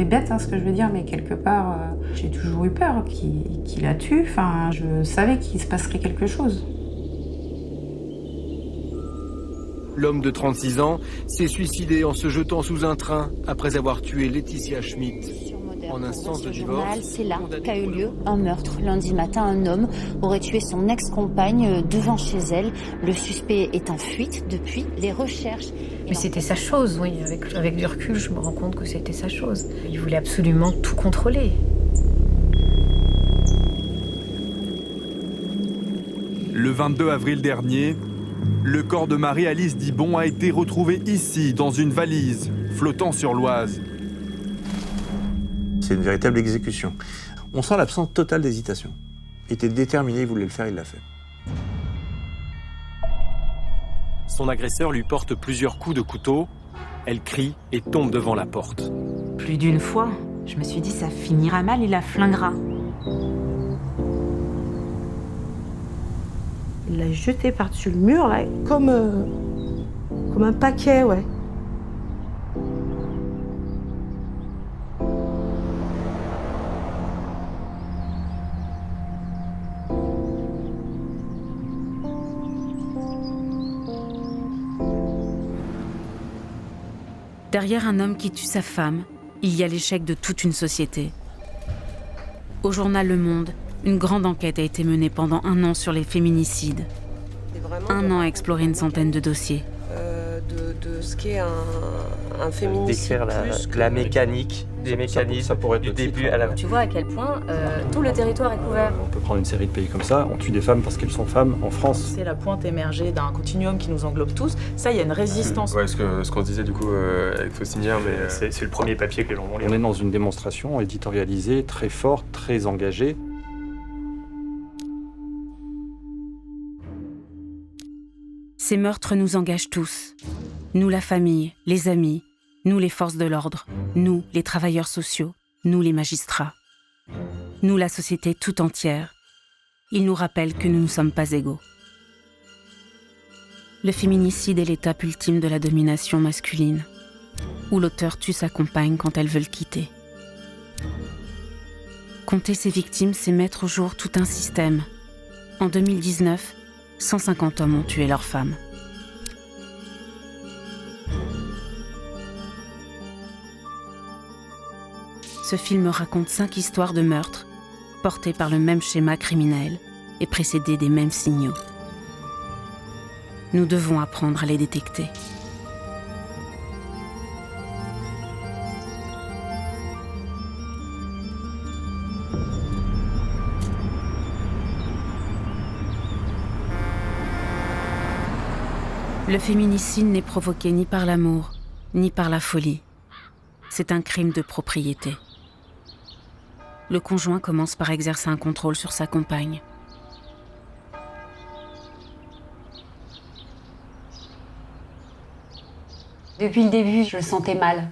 c'est bête ce que je veux dire, mais quelque part, j'ai toujours eu peur qu'il la tue. Enfin, je savais qu'il se passerait quelque chose. L'homme de 36 ans s'est suicidé en se jetant sous un train après avoir tué Laetitia Schmidt. En instance de divorce, c'est là qu'a eu lieu un meurtre. Lundi matin, un homme aurait tué son ex-compagne devant chez elle. Le suspect est en fuite depuis. Les recherches... Mais c'était sa chose, oui. Avec du recul, je me rends compte que c'était sa chose. Il voulait absolument tout contrôler. Le 22 avril dernier, le corps de Marie-Alice Dibon a été retrouvé ici, dans une valise, flottant sur l'Oise. C'est une véritable exécution. On sent l'absence totale d'hésitation. Il était déterminé, il voulait le faire, il l'a fait. Son agresseur lui porte plusieurs coups de couteau. Elle crie et tombe devant la porte. Plus d'une fois, je me suis dit ça finira mal, il la flinguera. Il l'a jeté par-dessus le mur, là, comme un paquet, ouais. Derrière un homme qui tue sa femme, il y a l'échec de toute une société. Au journal Le Monde, une grande enquête a été menée pendant 1 an sur les féminicides. 1 an à explorer une centaine de dossiers. De ce qu'est un féminicide. Décrire la mécanique, des mécanismes du début à la fin. Tu vois à quel point tout le territoire est couvert. On peut prendre une série de pays comme ça, on tue des femmes parce qu'elles sont femmes en France. C'est la pointe émergée d'un continuum qui nous englobe tous. Ça, il y a une résistance. Ouais, ce qu'on disait du coup avec Faucinière, mais... C'est le premier papier que les gens vont lire. On est dans une démonstration éditorialisée, très forte, très engagée. Ces meurtres nous engagent tous. Nous, la famille, les amis, nous, les forces de l'ordre, nous, les travailleurs sociaux, nous, les magistrats. Nous, la société tout entière. Ils nous rappellent que nous ne sommes pas égaux. Le féminicide est l'étape ultime de la domination masculine, où l'auteur tue sa compagne quand elles veulent quitter. Compter ses victimes, c'est mettre au jour tout un système. En 2019, 150 hommes ont tué leurs femmes. Ce film raconte 5 histoires de meurtres, portées par le même schéma criminel et précédées des mêmes signaux. Nous devons apprendre à les détecter. Le féminicide n'est provoqué ni par l'amour, ni par la folie. C'est un crime de propriété. Le conjoint commence par exercer un contrôle sur sa compagne. Depuis le début, je le sentais mal.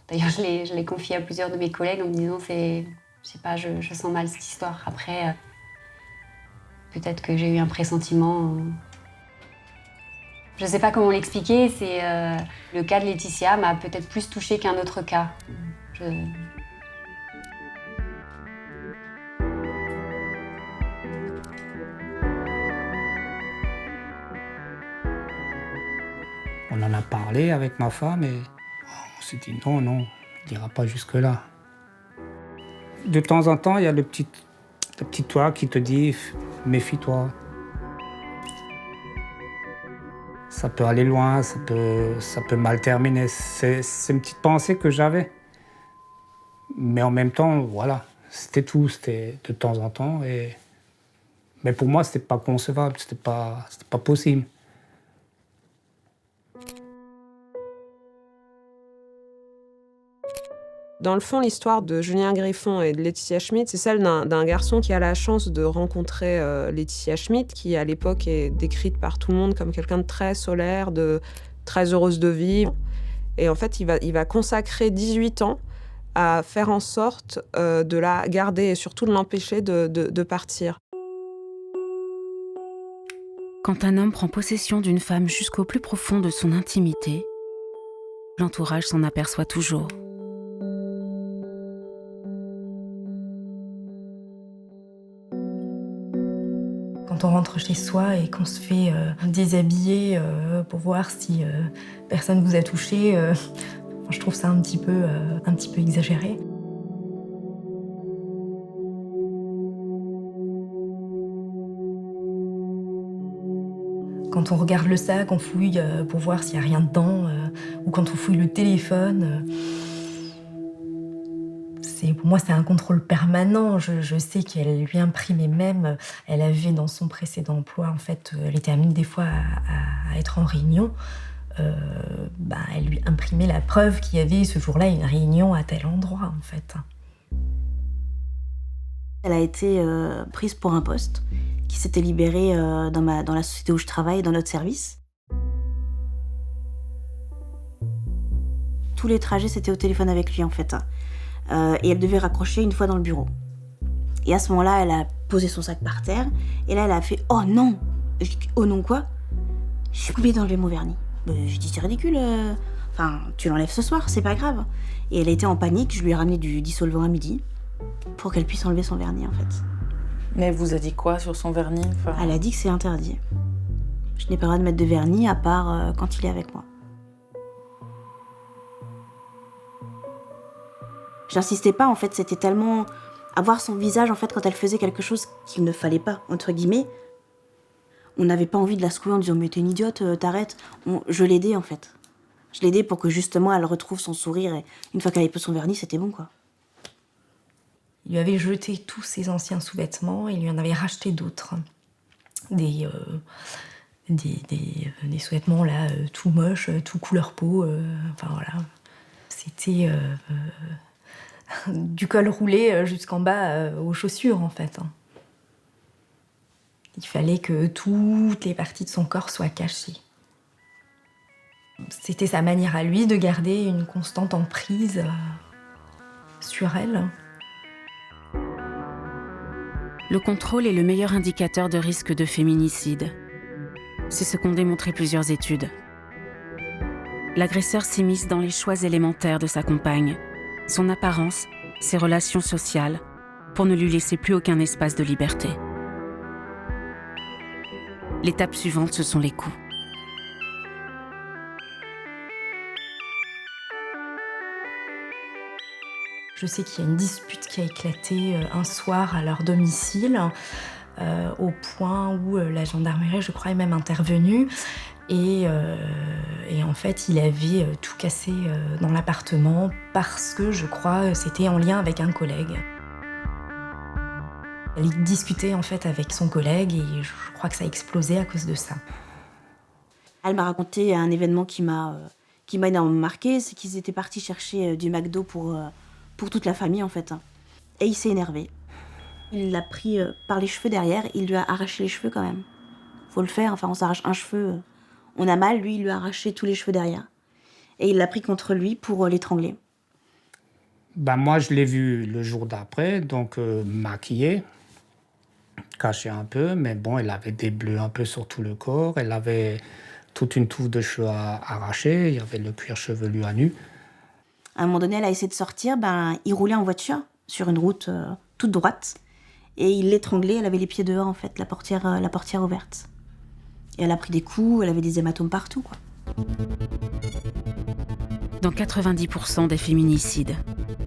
D'ailleurs, je l'ai confié à plusieurs de mes collègues en me disant je sais pas, je sens mal cette histoire. Après, peut-être que j'ai eu un pressentiment. Je sais pas comment l'expliquer, le cas de Laetitia m'a peut-être plus touchée qu'un autre cas. On en a parlé avec ma femme et on s'est dit non, il n'ira pas jusque-là. De temps en temps, il y a le petit toit qui te dit méfie-toi. Ça peut aller loin, ça peut mal terminer. C'est une petite pensée que j'avais. Mais en même temps, voilà, c'était tout, c'était de temps en temps. Mais pour moi, c'était pas concevable, c'était pas possible. Dans le fond, l'histoire de Julien Griffon et de Laetitia Schmidt, c'est celle d'un garçon qui a la chance de rencontrer Laetitia Schmidt, qui à l'époque est décrite par tout le monde comme quelqu'un de très solaire, de très heureuse de vivre. Et en fait, il va consacrer 18 ans à faire en sorte de la garder et surtout de l'empêcher de partir. Quand un homme prend possession d'une femme jusqu'au plus profond de son intimité, l'entourage s'en aperçoit toujours. Quand on rentre chez soi et qu'on se fait déshabiller pour voir si personne vous a touché, je trouve ça un petit peu exagéré. Quand on regarde le sac, on fouille pour voir s'il n'y a rien dedans, ou quand on fouille le téléphone, pour moi c'est un contrôle permanent. Je sais qu'elle lui imprimait même, elle avait dans son précédent emploi, en fait, elle était amenée des fois à être en réunion, elle lui imprimait la preuve qu'il y avait ce jour-là une réunion à tel endroit, en fait. Elle a été prise pour un poste qui s'était libéré dans la société où je travaille, dans notre service. Tous les trajets, c'était au téléphone avec lui, en fait. Et elle devait raccrocher une fois dans le bureau. Et à ce moment-là, elle a posé son sac par terre. Et là, elle a fait « Oh non !» Je dis « Oh non quoi ?» J'ai oublié d'enlever mon vernis. Je dis « C'est ridicule. Enfin, tu l'enlèves ce soir, c'est pas grave. » Et elle était en panique. Je lui ai ramené du dissolvant à midi pour qu'elle puisse enlever son vernis, en fait. Mais elle vous a dit quoi sur son vernis? Elle a dit que c'est interdit. Je n'ai pas le droit de mettre de vernis à part quand il est avec moi. J'insistais pas, en fait, c'était tellement... Avoir son visage, en fait, quand elle faisait quelque chose qu'il ne fallait pas, entre guillemets, on n'avait pas envie de la secouer en disant « Mais t'es une idiote, t'arrêtes ». Je l'aidais, en fait. Je l'aidais pour que, justement, elle retrouve son sourire et une fois qu'elle avait posé son vernis, c'était bon, quoi. Il lui avait jeté tous ses anciens sous-vêtements et il lui en avait racheté d'autres. Des sous-vêtements là, tout moches, tout couleur peau. Enfin voilà. C'était du col roulé jusqu'en bas aux chaussures en fait. Il fallait que toutes les parties de son corps soient cachées. C'était sa manière à lui de garder une constante emprise sur elle. Le contrôle est le meilleur indicateur de risque de féminicide. C'est ce qu'ont démontré plusieurs études. L'agresseur s'immisce dans les choix élémentaires de sa compagne, son apparence, ses relations sociales, pour ne lui laisser plus aucun espace de liberté. L'étape suivante, ce sont les coups. Je sais qu'il y a une dispute qui a éclaté un soir à leur domicile, au point où la gendarmerie, je crois, est même intervenue. Et en fait, il avait tout cassé dans l'appartement parce que, je crois, c'était en lien avec un collègue. Elle discutait en fait avec son collègue et je crois que ça a explosé à cause de ça. Elle m'a raconté un événement qui m'a énormément marqué, c'est qu'ils étaient partis chercher du McDo pour toute la famille en fait. Et il s'est énervé. Il l'a pris par les cheveux derrière, il lui a arraché les cheveux quand même. Faut le faire, enfin on s'arrache un cheveu, on a mal, lui il lui a arraché tous les cheveux derrière. Et il l'a pris contre lui pour l'étrangler. Moi je l'ai vu le jour d'après, donc maquillée, cachée un peu, mais bon, elle avait des bleus un peu sur tout le corps, elle avait toute une touffe de cheveux arrachés, il y avait le cuir chevelu à nu. À un moment donné, elle a essayé de sortir, il roulait en voiture sur une route toute droite et il l'étranglait, elle avait les pieds dehors en fait, la portière ouverte. Et elle a pris des coups, elle avait des hématomes partout, quoi. Dans 90% des féminicides,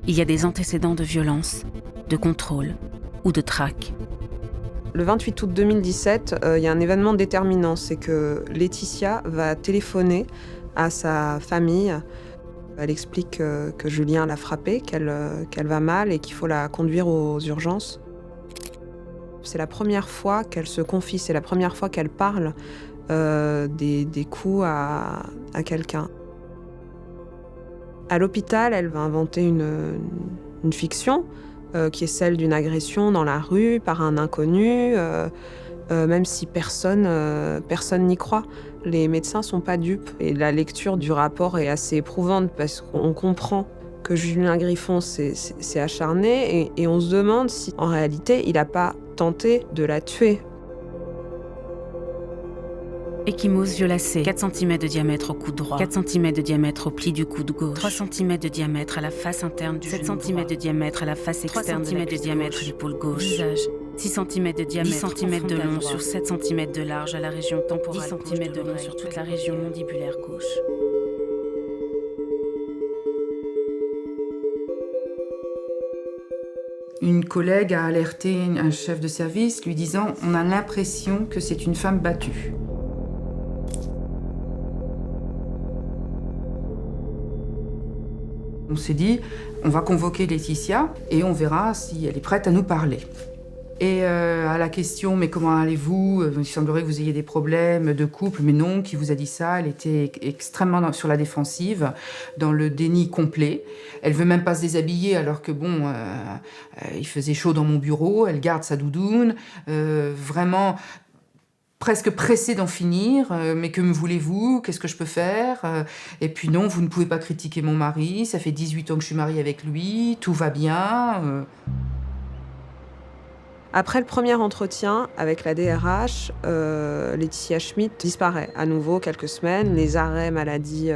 il y a des antécédents de violence, de contrôle ou de traque. Le 28 août 2017, il y a un événement déterminant, c'est que Laetitia va téléphoner à sa famille. Elle explique que Julien l'a frappée, qu'elle va mal et qu'il faut la conduire aux urgences. C'est la première fois qu'elle se confie, c'est la première fois qu'elle parle des coups à quelqu'un. À l'hôpital, elle va inventer une fiction qui est celle d'une agression dans la rue par un inconnu, même si personne n'y croit. Les médecins sont pas dupes et la lecture du rapport est assez éprouvante parce qu'on comprend que Julien Griffon s'est acharné et on se demande si, en réalité, il n'a pas tenté de la tuer. Ecchymose violacée, 4 cm de diamètre au coude droit, 4 cm de diamètre au pli du coude gauche, 3 cm de diamètre à la face interne du 7 cm de diamètre à la face externe, 3 cm de diamètre du pôle gauche. Visage, 6 cm de diamètre, 10 cm de long sur 7 cm de large à la région temporale, 10 cm de long sur toute la région mandibulaire gauche. Une collègue a alerté un chef de service lui disant « On a l'impression que c'est une femme battue ». On s'est dit, on va convoquer Laetitia et on verra si elle est prête à nous parler. Et à la question, mais comment allez-vous? Il semblerait que vous ayez des problèmes de couple, mais non, qui vous a dit ça? Elle était extrêmement sur la défensive, dans le déni complet. Elle veut même pas se déshabiller alors que bon, il faisait chaud dans mon bureau, elle garde sa doudoune, vraiment presque pressée d'en finir, mais que me voulez-vous? Qu'est-ce que je peux faire? Et puis non, vous ne pouvez pas critiquer mon mari, ça fait 18 ans que je suis mariée avec lui, tout va bien. Après le premier entretien avec la DRH, Laetitia Schmitt disparaît à nouveau quelques semaines. Les arrêts maladie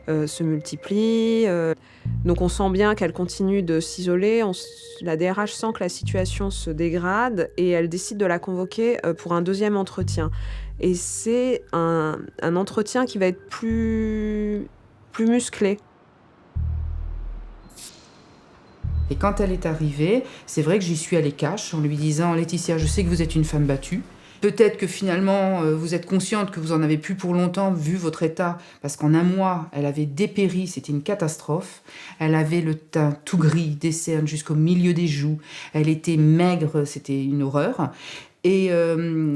se multiplient. Donc on sent bien qu'elle continue de s'isoler. La DRH sent que la situation se dégrade et elle décide de la convoquer pour un deuxième entretien. Et c'est un entretien qui va être plus musclé. Et quand elle est arrivée, c'est vrai que j'y suis allée cash en lui disant « Laetitia, je sais que vous êtes une femme battue. Peut-être que finalement, vous êtes consciente que vous en avez plus pour longtemps vu votre état, parce qu'en un mois, elle avait dépéri, c'était une catastrophe. Elle avait le teint tout gris, des cernes jusqu'au milieu des joues. Elle était maigre, c'était une horreur. Et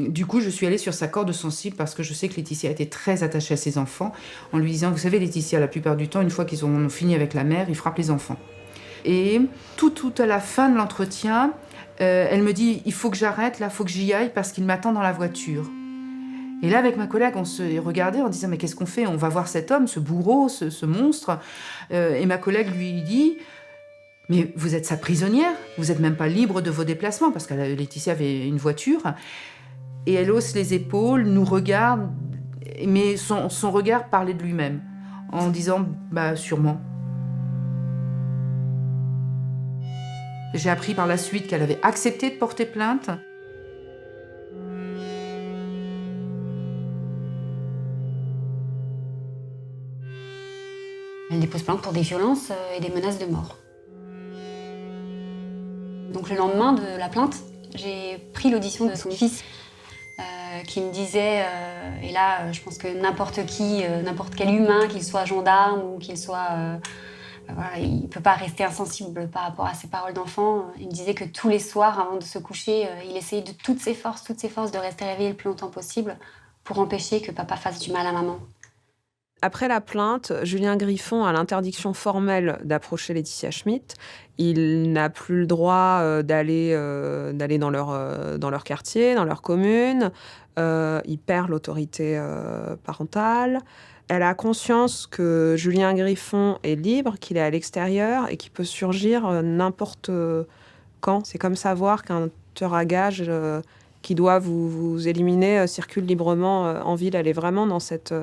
du coup, je suis allée sur sa corde sensible parce que je sais que Laetitia était très attachée à ses enfants, en lui disant « Vous savez, Laetitia, la plupart du temps, une fois qu'ils ont fini avec la mère, ils frappent les enfants. » Et tout à la fin de l'entretien, elle me dit « Il faut que j'arrête, là, il faut que j'y aille parce qu'il m'attend dans la voiture. » Et là, avec ma collègue, on se regardait en disant « Mais qu'est-ce qu'on fait? On va voir cet homme, ce bourreau, ce monstre. » Et ma collègue lui dit « Mais vous êtes sa prisonnière, vous n'êtes même pas libre de vos déplacements. » Parce que Laetitia avait une voiture. Et elle hausse les épaules, nous regarde, mais son regard parlait de lui-même, en disant « Bah, sûrement. » J'ai appris par la suite qu'elle avait accepté de porter plainte. Elle dépose plainte pour des violences et des menaces de mort. Donc le lendemain de la plainte, j'ai pris l'audition de son fils qui me disait, et là je pense que n'importe qui, n'importe quel humain, qu'il soit gendarme ou qu'il soit... Voilà, il ne peut pas rester insensible par rapport à ses paroles d'enfant. Il me disait que tous les soirs, avant de se coucher, il essayait de toutes ses forces de rester réveillé le plus longtemps possible pour empêcher que papa fasse du mal à maman. Après la plainte, Julien Griffon a l'interdiction formelle d'approcher Laetitia Schmitt. Il n'a plus le droit d'aller dans leur quartier, dans leur commune. Il perd l'autorité parentale. Elle a conscience que Julien Griffon est libre, qu'il est à l'extérieur et qu'il peut surgir n'importe quand. C'est comme savoir qu'un tueur à gages qui doit vous éliminer circule librement en ville. Elle est vraiment dans cette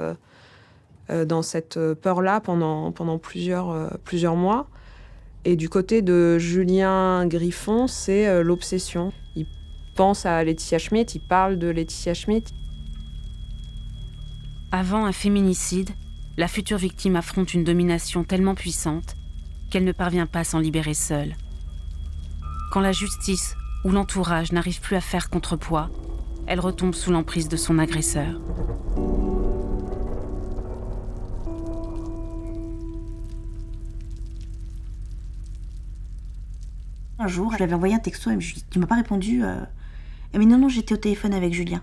peur-là pendant plusieurs mois. Et du côté de Julien Griffon, c'est l'obsession. Il pense à Laetitia Schmitt, il parle de Laetitia Schmitt. Avant un féminicide, la future victime affronte une domination tellement puissante qu'elle ne parvient pas à s'en libérer seule. Quand la justice ou l'entourage n'arrive plus à faire contrepoids, elle retombe sous l'emprise de son agresseur. Un jour, je lui avais envoyé un texto et je lui ai dit « Tu m'as pas répondu Elle m'a dit « Non, j'étais au téléphone avec Julien. »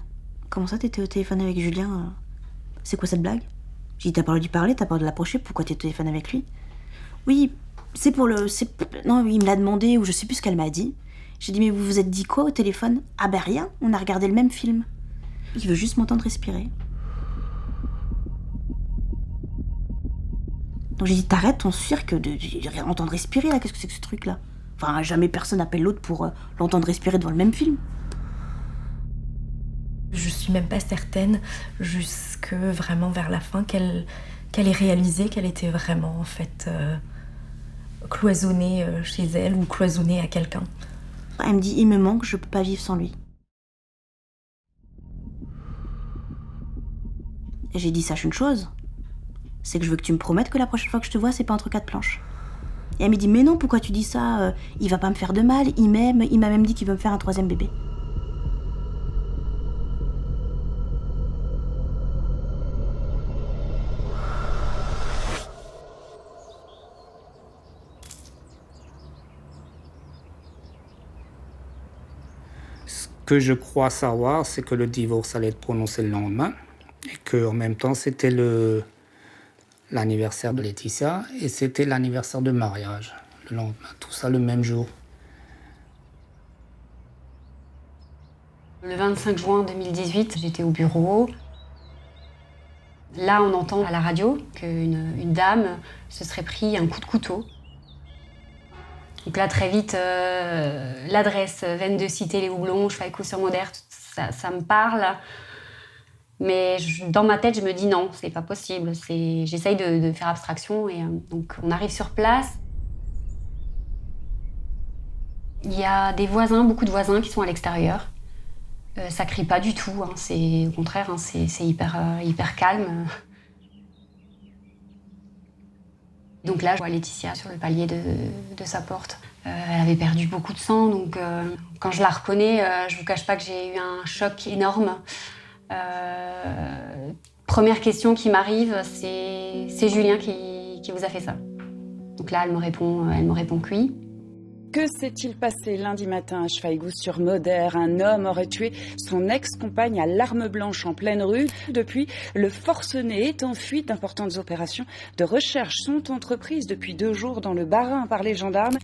« Comment ça, t'étais au téléphone avec Julien C'est quoi cette blague ?» J'ai dit « T'as pas le lui parler, t'as pas de l'approcher, pourquoi t'es au téléphone avec lui ?» Oui, c'est pour le... Non, il me l'a demandé ou je sais plus ce qu'elle m'a dit. J'ai dit « Mais vous vous êtes dit quoi au téléphone ?»« Ah ben rien, on a regardé le même film. » Il veut juste m'entendre respirer. Donc j'ai dit « T'arrêtes ton cirque de entendre respirer là, qu'est-ce que c'est que ce truc là ?» Enfin, jamais personne appelle l'autre pour l'entendre respirer devant le même film. Je suis même pas certaine, jusque vraiment vers la fin, qu'elle ait réalisé qu'elle était vraiment en fait cloisonnée chez elle ou cloisonnée à quelqu'un. Elle me dit, il me manque, je peux pas vivre sans lui. Et j'ai dit, sache une chose, c'est que je veux que tu me promettes que la prochaine fois que je te vois, c'est pas entre quatre planches. Et elle me dit, mais non, pourquoi tu dis ça? Il va pas me faire de mal, il m'aime, il m'a même dit qu'il veut me faire un 3e bébé. Ce que je crois savoir, c'est que le divorce allait être prononcé le lendemain et qu'en même temps, c'était l'anniversaire de Laetitia et c'était l'anniversaire de mariage le lendemain. Tout ça le même jour. Le 25 juin 2018, j'étais au bureau. Là, on entend à la radio qu'une dame se serait pris un coup de couteau. Donc là, très vite, l'adresse, 22 Cité Les Houblons, Chevaille-Court-sur-Moder, ça me parle. Mais dans ma tête, je me dis non, c'est pas possible. J'essaye de faire abstraction. Et donc, on arrive sur place. Il y a des voisins, beaucoup de voisins qui sont à l'extérieur. Ça crie pas du tout, hein, au contraire, hein, c'est hyper calme. Donc là, je vois Laetitia sur le palier de sa porte. Elle avait perdu beaucoup de sang, donc quand je la reconnais, je vous cache pas que j'ai eu un choc énorme. Première question qui m'arrive, c'est Julien qui vous a fait ça. Donc là, elle me répond que oui. Que s'est-il passé lundi matin à Chevaille-Court-sur-Moder? Un homme aurait tué son ex-compagne à l'arme blanche en pleine rue. Depuis, le forcené est en fuite. D'importantes opérations de recherche sont entreprises depuis 2 jours dans le Bas-Rhin par les gendarmes.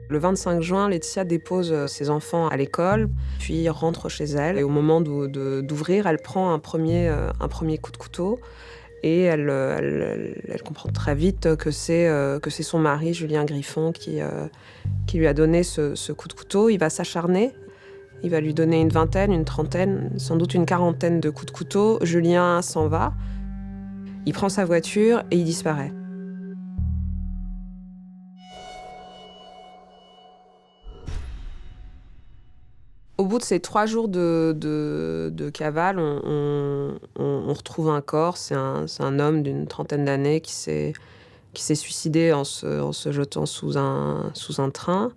Le 25 juin, Laetitia dépose ses enfants à l'école, puis rentre chez elle. Et au moment d'ouvrir, elle prend un premier coup de couteau. Et elle comprend très vite que c'est son mari, Julien Griffon, qui lui a donné ce coup de couteau. Il va s'acharner, il va lui donner une vingtaine, une trentaine, sans doute une quarantaine de coups de couteau. Julien s'en va, il prend sa voiture et il disparaît. Au bout de ces 3 jours de cavale, on retrouve un corps. C'est un homme d'une trentaine d'années qui s'est suicidé en se jetant sous un train.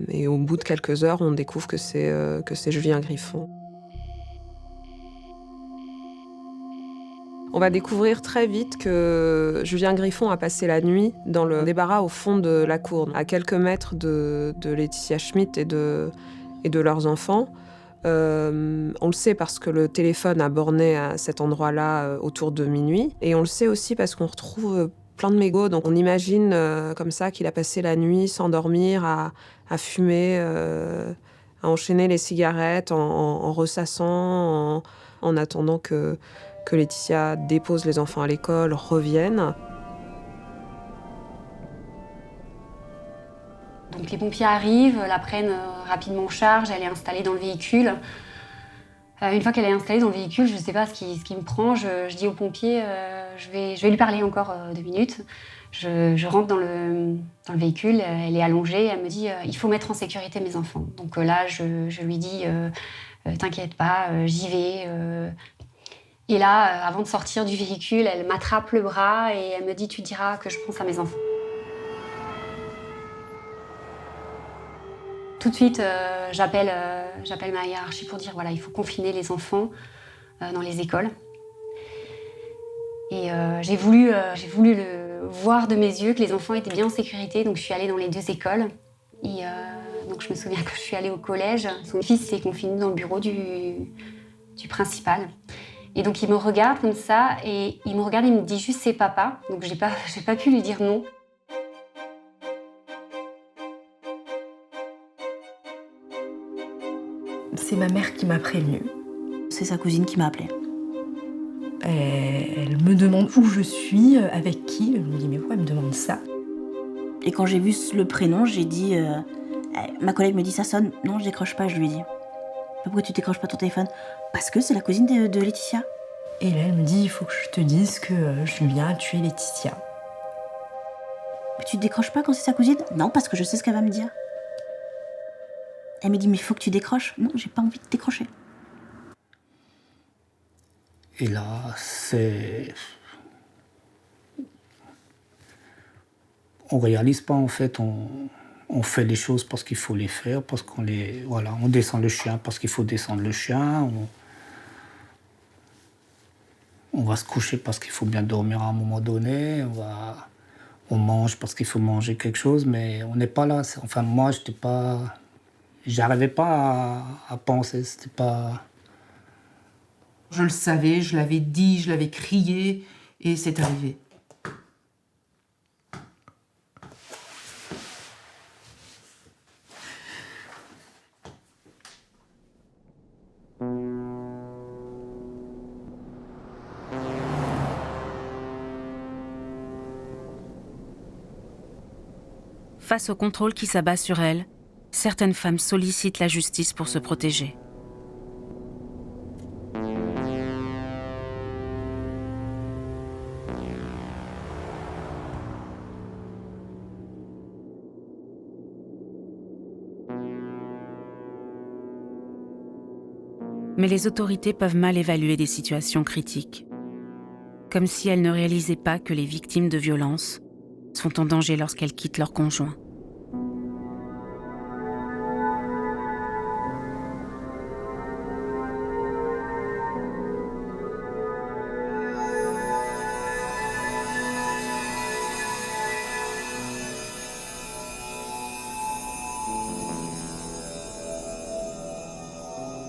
Et au bout de quelques heures, on découvre que c'est Julien Griffon. On va découvrir très vite que Julien Griffon a passé la nuit dans le débarras au fond de la cour, à quelques mètres de Laetitia Schmitt et de leurs enfants. On le sait parce que le téléphone a borné à cet endroit-là autour de minuit. Et on le sait aussi parce qu'on retrouve plein de mégots. Donc on imagine comme ça qu'il a passé la nuit sans dormir, à fumer, à enchaîner les cigarettes en ressassant, en attendant que Laetitia dépose les enfants à l'école, revienne. Donc les pompiers arrivent, la prennent rapidement en charge, elle est installée dans le véhicule. Une fois qu'elle est installée dans le véhicule, je ne sais pas ce qui me prend, je dis aux pompiers, je vais lui parler encore 2 minutes. Je rentre dans le véhicule, elle est allongée, elle me dit il faut mettre en sécurité mes enfants. Donc là, je lui dis t'inquiète pas, j'y vais. Et là, avant de sortir du véhicule, elle m'attrape le bras et elle me dit tu diras que je pense à mes enfants. Tout de suite, j'appelle ma hiérarchie pour dire voilà, il faut confiner les enfants dans les écoles. Et j'ai voulu le voir de mes yeux que les enfants étaient bien en sécurité, donc je suis allée dans les 2 écoles. Et donc je me souviens que je suis allée au collège. Son fils s'est confiné dans le bureau du principal. Et donc il me regarde comme ça et il me dit juste c'est papa. Donc j'ai pas pu lui dire non. C'est ma mère qui m'a prévenue. C'est sa cousine qui m'a appelée. Elle me demande où je suis, avec qui. Je me dis mais pourquoi elle me demande ça? Et quand j'ai vu le prénom, j'ai dit... ma collègue me dit ça sonne. Non, je décroche pas, je lui ai dit. Pourquoi tu décroches pas ton téléphone? Parce que c'est la cousine de Laetitia. Et là elle me dit il faut que je te dise que Julien a tué Laetitia. Mais tu décroches pas quand c'est sa cousine? Non, parce que je sais ce qu'elle va me dire. Elle me dit, mais il faut que tu décroches. Non, j'ai pas envie de décrocher. Et là, c'est... On réalise pas, en fait. On fait les choses parce qu'il faut les faire, parce qu'on les... Voilà, on descend le chien parce qu'il faut descendre le chien. On va se coucher parce qu'il faut bien dormir à un moment donné. On mange parce qu'il faut manger quelque chose, mais on n'est pas là. Enfin, moi, j'étais pas... J'arrivais pas à penser, c'était pas... Je le savais, je l'avais dit, je l'avais crié, et c'est arrivé. Face au contrôle qui s'abat sur elles, certaines femmes sollicitent la justice pour se protéger. Mais les autorités peuvent mal évaluer des situations critiques, comme si elles ne réalisaient pas que les victimes de violences sont en danger lorsqu'elles quittent leur conjoint.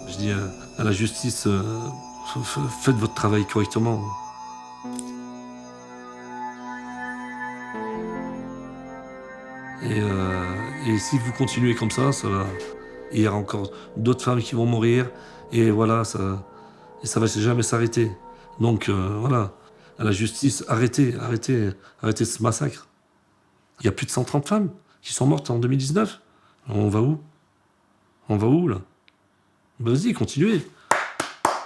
Je dis à la justice, faites votre travail correctement. Et si vous continuez comme ça va... Il y aura encore d'autres femmes qui vont mourir, et voilà, ça va jamais s'arrêter. Donc voilà, à la justice, arrêtez ce massacre. Il y a plus de 130 femmes qui sont mortes en 2019. On va où? On va où, là? Vas-y, continuez.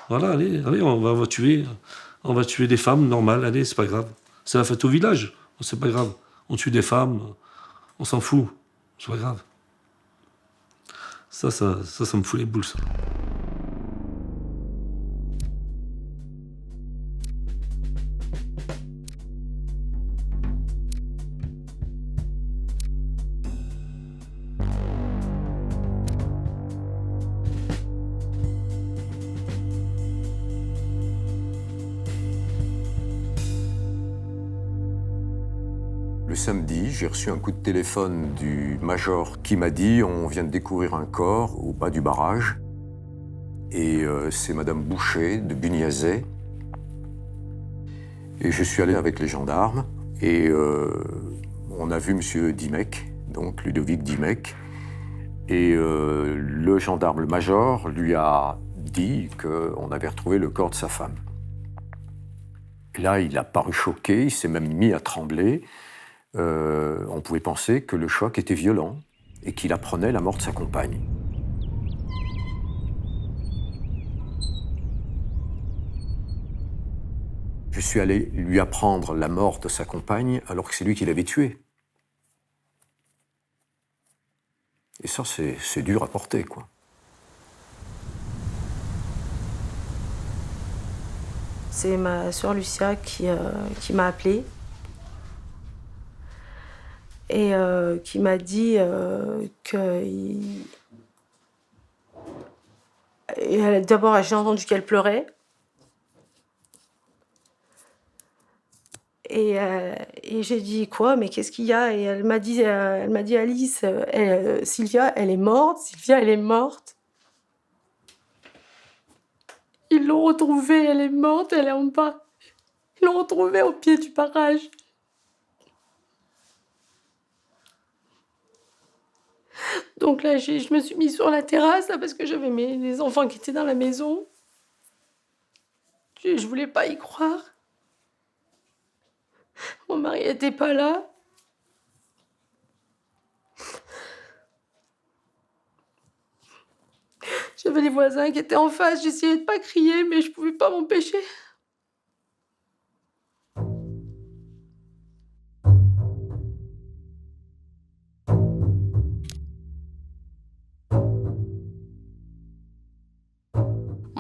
Voilà, allez, on va tuer des femmes normales, allez, c'est pas grave. C'est la fête au village, c'est pas grave. On tue des femmes, on s'en fout, c'est pas grave. Ça me fout les boules, ça. Le samedi, j'ai reçu un coup de téléphone du major qui m'a dit « On vient de découvrir un corps au bas du barrage. » Et c'est Madame Boucher de Bugnazet. Et je suis allé avec les gendarmes et on a vu Monsieur Dimec, donc Ludovic Dimec. Et le gendarme, le major, lui a dit qu'on avait retrouvé le corps de sa femme. Et là, il a paru choqué, il s'est même mis à trembler. On pouvait penser que le choc était violent et qu'il apprenait la mort de sa compagne. Je suis allé lui apprendre la mort de sa compagne alors que c'est lui qui l'avait tuée. Et ça, c'est dur à porter, quoi. C'est ma sœur Lucia qui m'a appelée. Et qui m'a dit d'abord, j'ai entendu qu'elle pleurait. Et j'ai dit quoi, mais qu'est-ce qu'il y a? Et elle m'a dit Alice, Sylvia, elle est morte. Sylvia, elle est morte. Ils l'ont retrouvée, elle est morte, elle est en bas. Ils l'ont retrouvée au pied du barrage. Donc là, je me suis mise sur la terrasse là, parce que j'avais les enfants qui étaient dans la maison. Je voulais pas y croire. Mon mari n'était pas là. J'avais les voisins qui étaient en face. J'essayais de pas crier, mais je pouvais pas m'empêcher.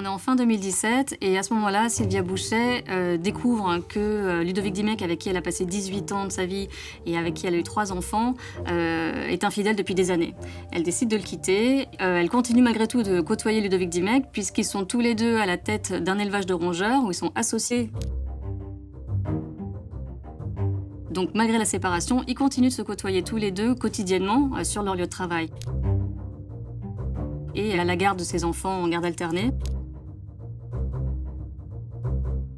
est en fin 2017 et à ce moment-là, Sylvia Bouchet découvre que Ludovic Dimec, avec qui elle a passé 18 ans de sa vie et avec qui elle a eu 3 enfants, est infidèle depuis des années. Elle décide de le quitter. Elle continue malgré tout de côtoyer Ludovic Dimec puisqu'ils sont tous les deux à la tête d'un élevage de rongeurs où ils sont associés. Donc malgré la séparation, ils continuent de se côtoyer tous les deux quotidiennement sur leur lieu de travail. Et elle a la garde de ses enfants en garde alternée.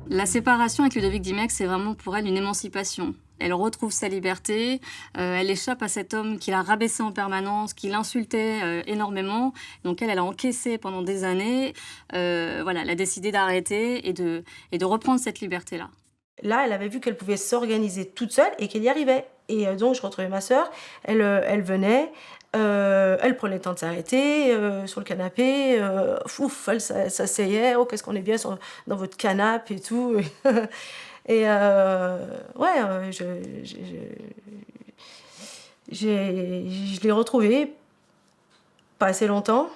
La séparation avec Ludovic Dimec, c'est vraiment pour elle une émancipation. Elle retrouve sa liberté, elle échappe à cet homme qui la rabaissait en permanence, qui l'insultait énormément. Donc elle a encaissé pendant des années. Voilà, elle a décidé d'arrêter et de reprendre cette liberté-là. Là, elle avait vu qu'elle pouvait s'organiser toute seule et qu'elle y arrivait. Et donc, je retrouvais ma sœur, elle venait, elle prenait le temps de s'arrêter sur le canapé, elle s'asseyait, oh, qu'est-ce qu'on est bien dans votre canapé et tout. Et je l'ai retrouvée, pas assez longtemps,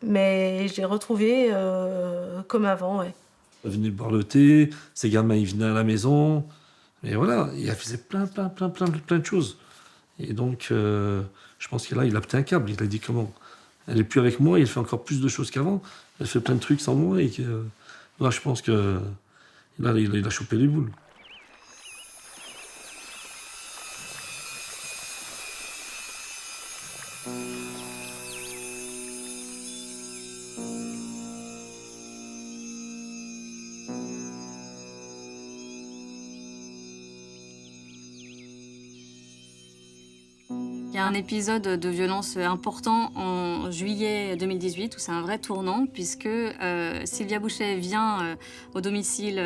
mais je l'ai retrouvée comme avant, ouais. Elle venait boire le thé, ses gamins ils venaient à la maison, et voilà, elle faisait plein de choses. Et donc, je pense que là, il a pété un câble, il a dit comment elle est plus avec moi, il fait encore plus de choses qu'avant, elle fait plein de trucs sans moi, et que là, je pense que là, il a chopé les boules. Il y a un épisode de violence important en juillet 2018 où c'est un vrai tournant puisque Sylvia Bouchet vient au domicile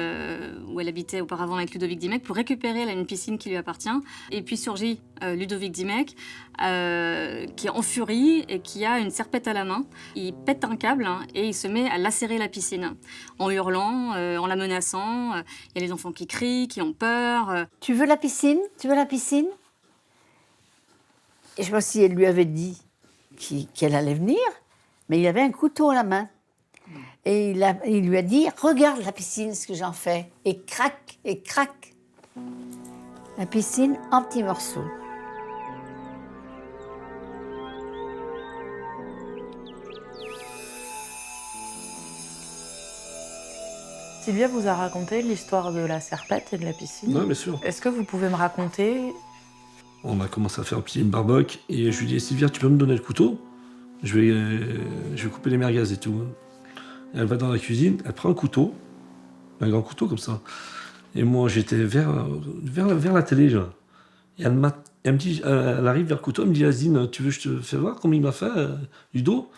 où elle habitait auparavant avec Ludovic Dimec pour récupérer une piscine qui lui appartient. Et puis surgit Ludovic Dimec qui est en furie et qui a une serpette à la main. Il pète un câble et il se met à lacérer la piscine en hurlant, en la menaçant. Il y a les enfants qui crient, qui ont peur. Tu veux la piscine? Tu veux la piscine? Et je ne sais pas si elle lui avait dit qu'elle allait venir, mais il avait un couteau à la main. Et il lui a dit, regarde la piscine, ce que j'en fais. Et crac, et crac. La piscine en petits morceaux. Sylvia vous a raconté l'histoire de la serpette et de la piscine. Oui, bien sûr. Est-ce que vous pouvez me raconter? On a commencé à faire une barbeque et je lui dis Sylvia, tu peux me donner le couteau? Je vais couper les merguez et tout. Elle va dans la cuisine, elle prend un couteau, un grand couteau comme ça. Et moi, j'étais vers la télé, là. Et elle me dit, elle arrive vers le couteau, elle me dit Azine, tu veux que je te fais voir comme il m'a fait, Ludo?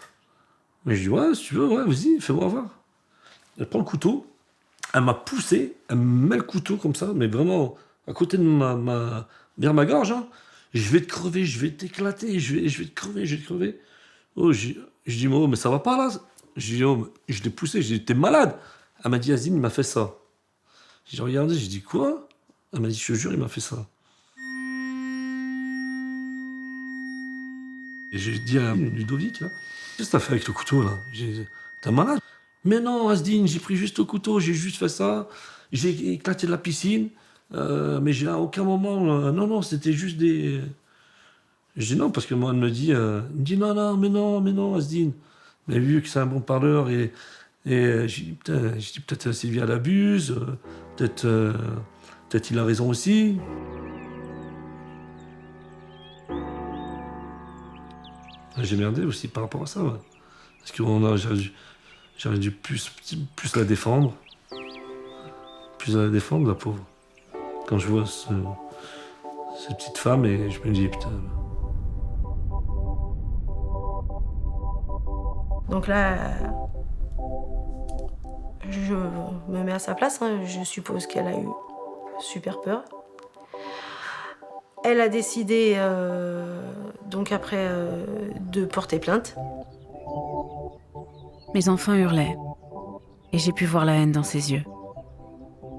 Mais je dis ouais, si tu veux, ouais, vas-y, fais-moi voir. Elle prend le couteau, elle m'a poussé, elle me met le couteau comme ça, mais vraiment à côté de vers ma gorge, hein. Je vais te crever, je vais t'éclater, je vais te crever. Oh, je dis, oh, mais ça va pas là. Je dis, oh, je l'ai poussé, je dis, t'es malade. Elle m'a dit, Azine, il m'a fait ça. J'ai regardé, j'ai dit, quoi? Elle m'a dit, je te jure, il m'a fait ça. Et j'ai dit à Ludovic, là, qu'est-ce que t'as fait avec le couteau, là? J'ai dit, t'es malade? Mais non, Asdine, j'ai pris juste le couteau, j'ai juste fait ça. J'ai éclaté la piscine. Mais à aucun moment, non, c'était juste des... Je dis non, parce que moi, elle me dit non, Asdine. Mais vu que c'est un bon parleur, et je dis peut-être Sylvia l'abuse, peut-être il a raison aussi. J'ai merdé aussi par rapport à ça, ouais. Parce que j'aurais dû plus la défendre. Plus la défendre, la pauvre. Quand je vois cette petite femme, et je me dis, putain... Donc là, je me mets à sa place, hein. Je suppose qu'elle a eu super peur. Elle a décidé, donc après, de porter plainte. Mes enfants hurlaient, et j'ai pu voir la haine dans ses yeux.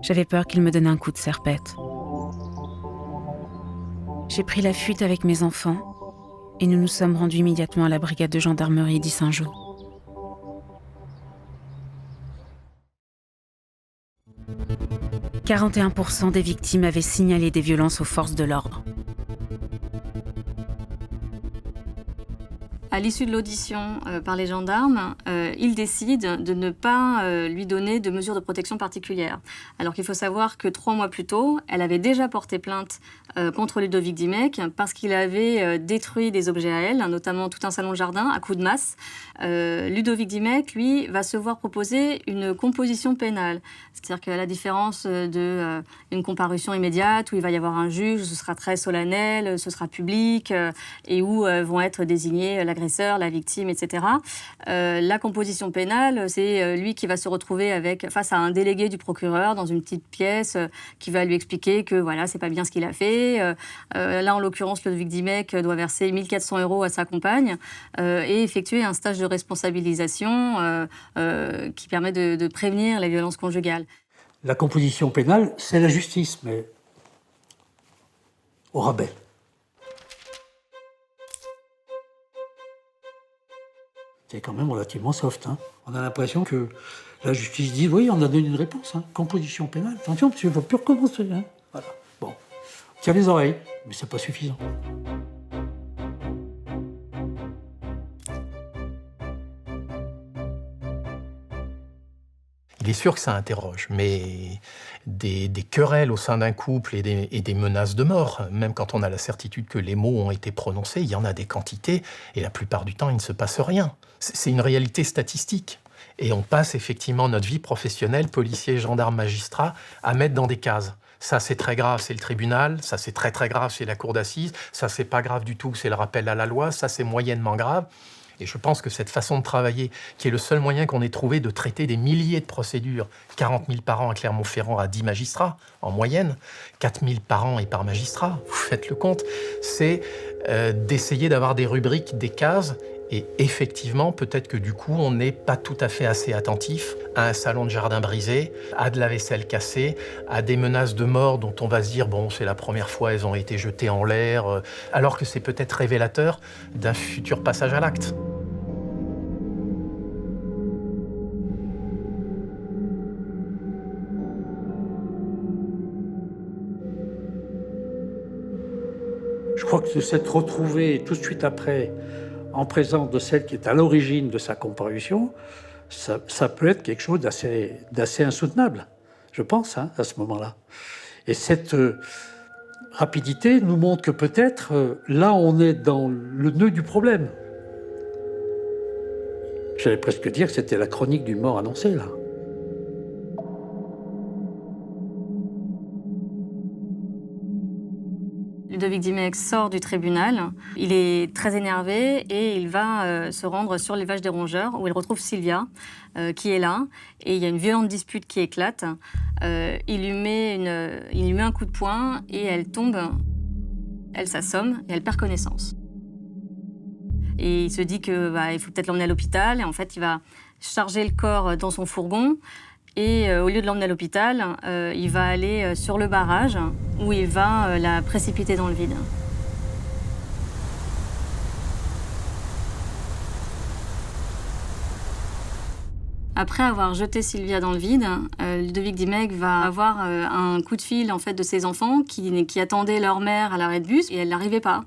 J'avais peur qu'il me donne un coup de serpette. J'ai pris la fuite avec mes enfants et nous nous sommes rendus immédiatement à la brigade de gendarmerie d'Issingeaux. 41% des victimes avaient signalé des violences aux forces de l'ordre. À l'issue de l'audition par les gendarmes, ils décident de ne pas lui donner de mesures de protection particulières. Alors qu'il faut savoir que 3 mois plus tôt, elle avait déjà porté plainte contre Ludovic Dimec parce qu'il avait détruit des objets à elle, notamment tout un salon de jardin à coups de masse. Ludovic Dimec, lui, va se voir proposer une composition pénale. C'est-à-dire qu'à la différence d'une comparution immédiate où il va y avoir un juge, ce sera très solennel, ce sera public et où vont être désignés l'agresseur, la victime, etc. La composition pénale, c'est lui qui va se retrouver face à un délégué du procureur dans une petite pièce qui va lui expliquer que voilà, c'est pas bien ce qu'il a fait. Là, en l'occurrence, Ludovic Dimec doit verser 1 400 € à sa compagne et effectuer un stage de responsabilisation qui permet de prévenir les violences conjugales. La composition pénale, c'est la justice, mais au rabais. C'est quand même relativement soft. Hein. On a l'impression que la justice dit « oui, on a donné une réponse, hein. Composition pénale, attention, parce qu'il ne faut plus recommencer. Hein. » Voilà. Bon, tiens les oreilles, mais c'est pas suffisant. Il est sûr que ça interroge, mais des querelles au sein d'un couple et des menaces de mort, même quand on a la certitude que les mots ont été prononcés, il y en a des quantités, et la plupart du temps, il ne se passe rien. C'est une réalité statistique. Et on passe effectivement notre vie professionnelle, policier, gendarme, magistrat, à mettre dans des cases. Ça, c'est très grave, c'est le tribunal. Ça, c'est très, très grave, c'est la cour d'assises. Ça, c'est pas grave du tout, c'est le rappel à la loi. Ça, c'est moyennement grave. Et je pense que cette façon de travailler, qui est le seul moyen qu'on ait trouvé de traiter des milliers de procédures, 40 000 par an à Clermont-Ferrand à 10 magistrats, en moyenne, 4 000 par an et par magistrat, vous faites le compte, c'est d'essayer d'avoir des rubriques, des cases. Et effectivement, peut-être que du coup, on n'est pas tout à fait assez attentif à un salon de jardin brisé, à de la vaisselle cassée, à des menaces de mort dont on va se dire, bon, c'est la première fois, elles ont été jetées en l'air, alors que c'est peut-être révélateur d'un futur passage à l'acte. Je crois que de s'être retrouvé tout de suite après en présence de celle qui est à l'origine de sa comparution, ça peut être quelque chose d'assez insoutenable, je pense, hein, à ce moment-là. Et cette rapidité nous montre que peut-être, là, on est dans le nœud du problème. J'allais presque dire que c'était la chronique d'une mort annoncée, là. Ludovic Dimec sort du tribunal, il est très énervé et il va se rendre sur l'élevage des rongeurs où il retrouve Sylvia qui est là et il y a une violente dispute qui éclate. Il lui met un coup de poing et elle tombe, elle s'assomme et elle perd connaissance. Et il se dit qu'il faut peut-être l'emmener à l'hôpital et en fait il va charger le corps dans son fourgon. Et au lieu de l'emmener à l'hôpital, il va aller sur le barrage où il va la précipiter dans le vide. Après avoir jeté Sylvia dans le vide, Ludovic Dimec va avoir un coup de fil en fait, de ses enfants qui attendaient leur mère à l'arrêt de bus et elle n'arrivait pas.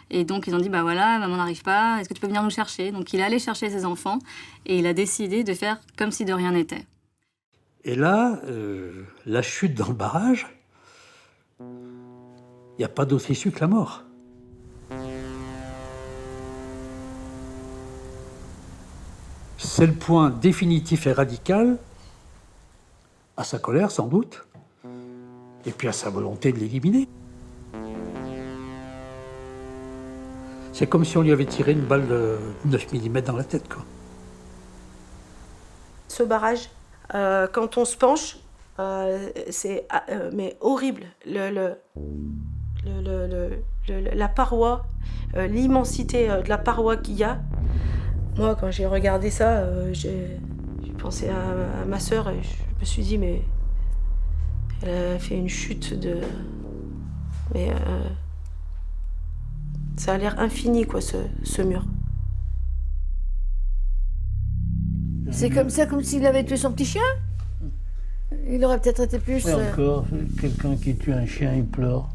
Et donc ils ont dit bah voilà, maman n'arrive pas, est-ce que tu peux venir nous chercher? Donc il est allé chercher ses enfants et il a décidé de faire comme si de rien n'était. Et là, la chute dans le barrage, il n'y a pas d'autre issue que la mort. C'est le point définitif et radical à sa colère, sans doute, et puis à sa volonté de l'éliminer. C'est comme si on lui avait tiré une balle de 9 mm dans la tête, quoi. Ce barrage, quand on se penche, c'est mais horrible. La paroi, l'immensité de la paroi qu'il y a. Moi, quand j'ai regardé ça, j'ai pensé à ma sœur et je me suis dit, mais elle a fait une chute de... Mais ça a l'air infini, quoi, ce mur. C'est comme ça, comme s'il avait tué son petit chien? Il aurait peut-être été plus... Et encore, quelqu'un qui tue un chien, il pleure.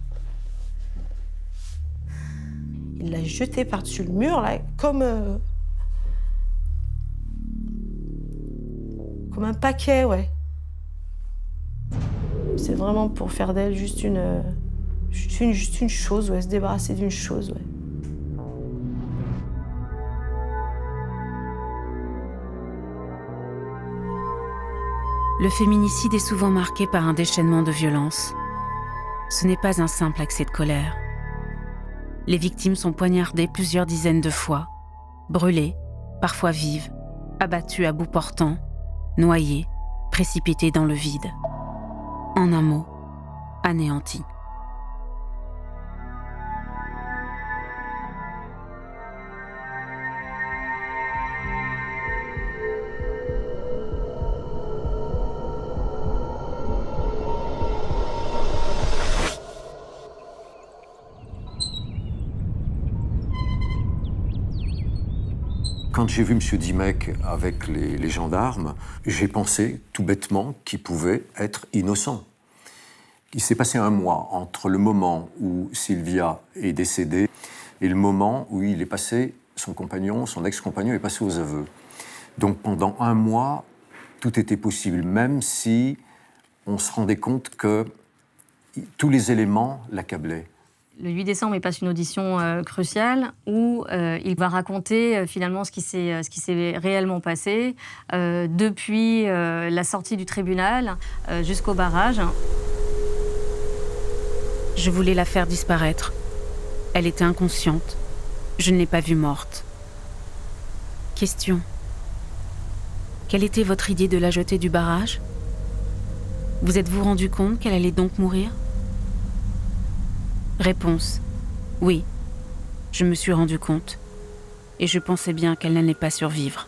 Il l'a jeté par-dessus le mur, là, comme un paquet, ouais. C'est vraiment pour faire d'elle juste une chose, ouais, se débarrasser d'une chose, ouais. Le féminicide est souvent marqué par un déchaînement de violence. Ce n'est pas un simple accès de colère. Les victimes sont poignardées plusieurs dizaines de fois, brûlées, parfois vives, abattues à bout portant, noyées, précipitées dans le vide. En un mot, anéanties. Quand j'ai vu M. Dimec avec les gendarmes, j'ai pensé tout bêtement qu'il pouvait être innocent. Il s'est passé un mois entre le moment où Sylvia est décédée et le moment où il est passé, son ex-compagnon est passé aux aveux. Donc pendant un mois, tout était possible, même si on se rendait compte que tous les éléments l'accablaient. Le 8 décembre, il passe une audition cruciale où il va raconter finalement ce qui s'est réellement passé depuis la sortie du tribunal jusqu'au barrage. Je voulais la faire disparaître. Elle était inconsciente. Je ne l'ai pas vue morte. Question. Quelle était votre idée de la jeter du barrage ? Vous êtes-vous rendu compte qu'elle allait donc mourir ? Réponse. Oui, je me suis rendu compte. Et je pensais bien qu'elle n'allait pas survivre.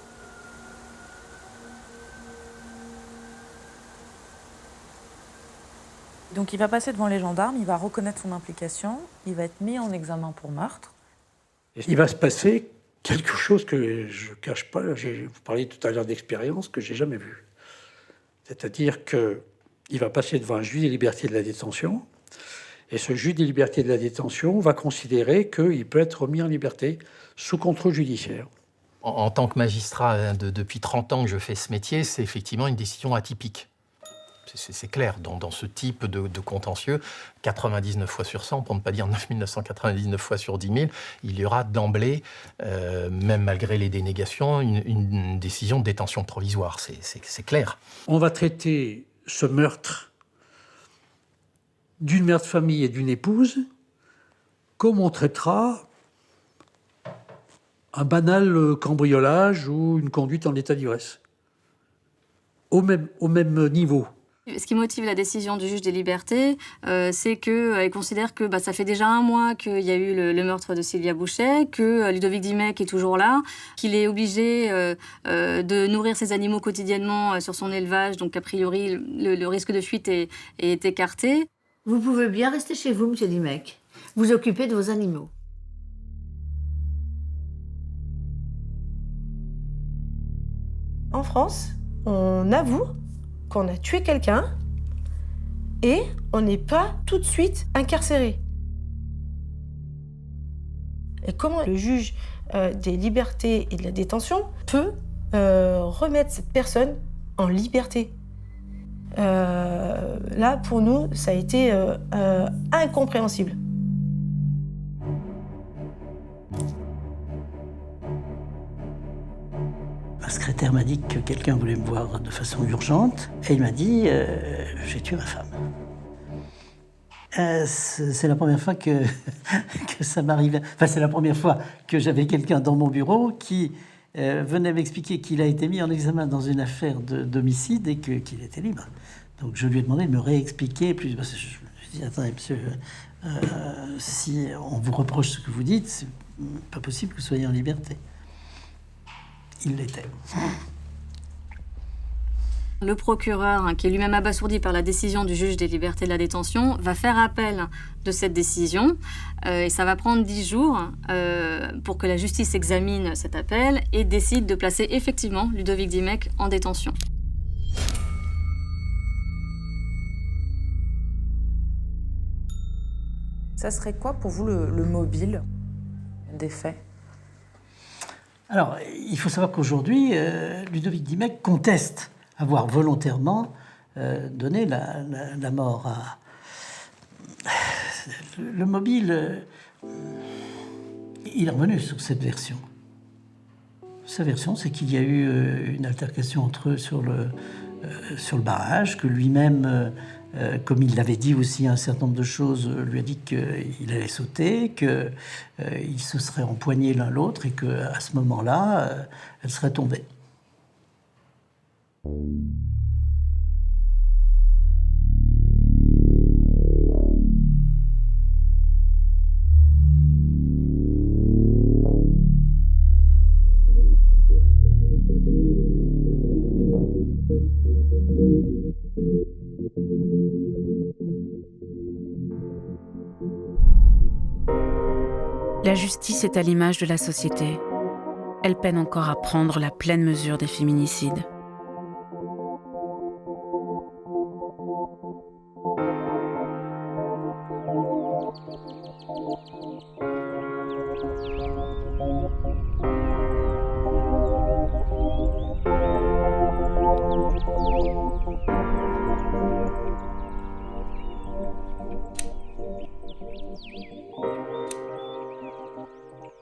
Donc il va passer devant les gendarmes, il va reconnaître son implication, il va être mis en examen pour meurtre. Il va se passer quelque chose que je ne cache pas, vous parliez tout à l'heure d'expérience, que je n'ai jamais vu. C'est-à-dire qu'il va passer devant un juge des libertés de la détention, et ce juge des libertés de la détention va considérer qu'il peut être remis en liberté sous contrôle judiciaire. En tant que magistrat, depuis 30 ans que je fais ce métier, c'est effectivement une décision atypique. C'est clair, dans ce type de contentieux, 99 fois sur 100, pour ne pas dire 9999 fois sur 10 000, il y aura d'emblée, même malgré les dénégations, une décision de détention provisoire. C'est clair. On va traiter ce meurtre d'une mère de famille et d'une épouse comme on traitera un banal cambriolage ou une conduite en état d'ivresse. Au même niveau. Ce qui motive la décision du juge des libertés, c'est qu'il considère que ça fait déjà un mois qu'il y a eu le meurtre de Sylvia Bouchet, que Ludovic Dimec est toujours là, qu'il est obligé de nourrir ses animaux quotidiennement sur son élevage, donc a priori le risque de fuite est écarté. Vous pouvez bien rester chez vous, M. Dimec. Vous occupez de vos animaux. En France, on avoue qu'on a tué quelqu'un et on n'est pas tout de suite incarcéré. Et comment le juge des libertés et de la détention peut remettre cette personne en liberté ? Là, pour nous, ça a été incompréhensible. Ma secrétaire m'a dit que quelqu'un voulait me voir de façon urgente et il m'a dit j'ai tué ma femme. C'est la première fois que ça m'arrivait. Enfin, c'est la première fois que j'avais quelqu'un dans mon bureau qui venait m'expliquer qu'il a été mis en examen dans une affaire d'homicide et qu'il était libre. Donc je lui ai demandé de me réexpliquer. Puis je me suis dit attendez monsieur, si on vous reproche ce que vous dites, c'est pas possible que vous soyez en liberté. Il l'était. Le procureur, qui est lui-même abasourdi par la décision du juge des libertés de la détention, va faire appel de cette décision. Et ça va prendre 10 jours pour que la justice examine cet appel et décide de placer effectivement Ludovic Dimec en détention. Ça serait quoi pour vous le mobile des faits? Alors, il faut savoir qu'aujourd'hui, Ludovic Dimec conteste avoir volontairement donné la mort à... Le mobile, il est revenu sur cette version. Sa version, c'est qu'il y a eu une altercation entre eux sur le barrage, que lui-même, comme il l'avait dit aussi un certain nombre de choses, lui a dit qu'il allait sauter, qu'ils se seraient empoignés l'un l'autre et qu'à ce moment-là, elle serait tombée. La justice est à l'image de la société. Elle peine encore à prendre la pleine mesure des féminicides.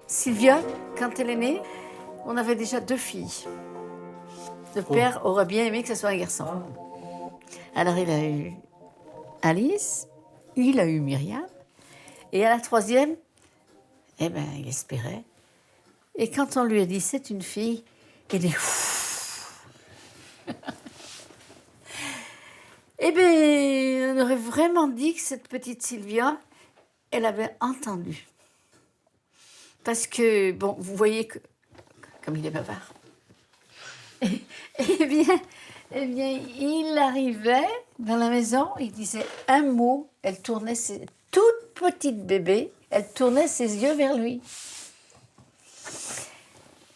Sylvia, quand elle est née, on avait déjà 2 filles. Le père aurait bien aimé que ce soit un garçon. Alors il a eu Alice, il a eu Myriam, et à la 3e, eh ben, il espérait. Et quand on lui a dit c'est une fille, il dit eh bien, on aurait vraiment dit que cette petite Sylvia, elle avait entendu. Parce que, bon, vous voyez que, comme il est bavard, eh bien, il arrivait dans la maison, il disait un mot, elle tournait toute petite bébé, elle tournait ses yeux vers lui.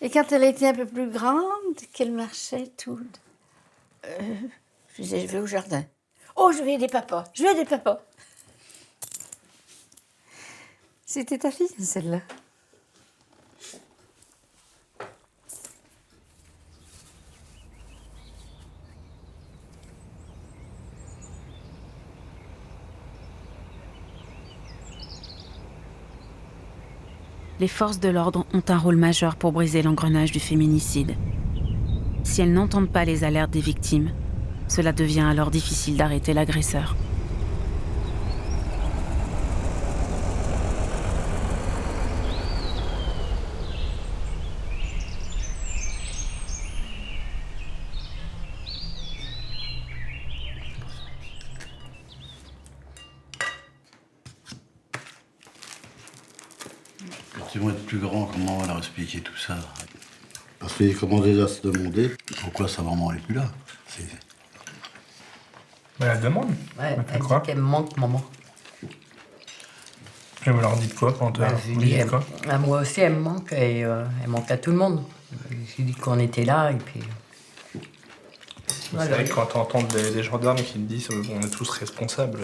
Et quand elle était un peu plus grande, qu'elle marchait toute, je disais, je vais au jardin. Oh, je vais aider papa, je vais aider papa. C'était ta fille, celle-là. Les forces de l'ordre ont un rôle majeur pour briser l'engrenage du féminicide. Si elles n'entendent pas les alertes des victimes, cela devient alors difficile d'arrêter l'agresseur. Quand ils vont être plus grands, comment on va leur expliquer tout ça? Parce qu'ils commencent déjà à se demander pourquoi sa maman n'est plus là. Elle demande. Ouais, elle dit quoi qu'elle me manque, maman. Et vous leur dites quoi quand je vous dis, dites quoi moi aussi, elle me manque et elle manque à tout le monde. J'ai dit qu'on était là et puis. C'est vrai que quand tu entends des gendarmes qui te disent on est tous responsables,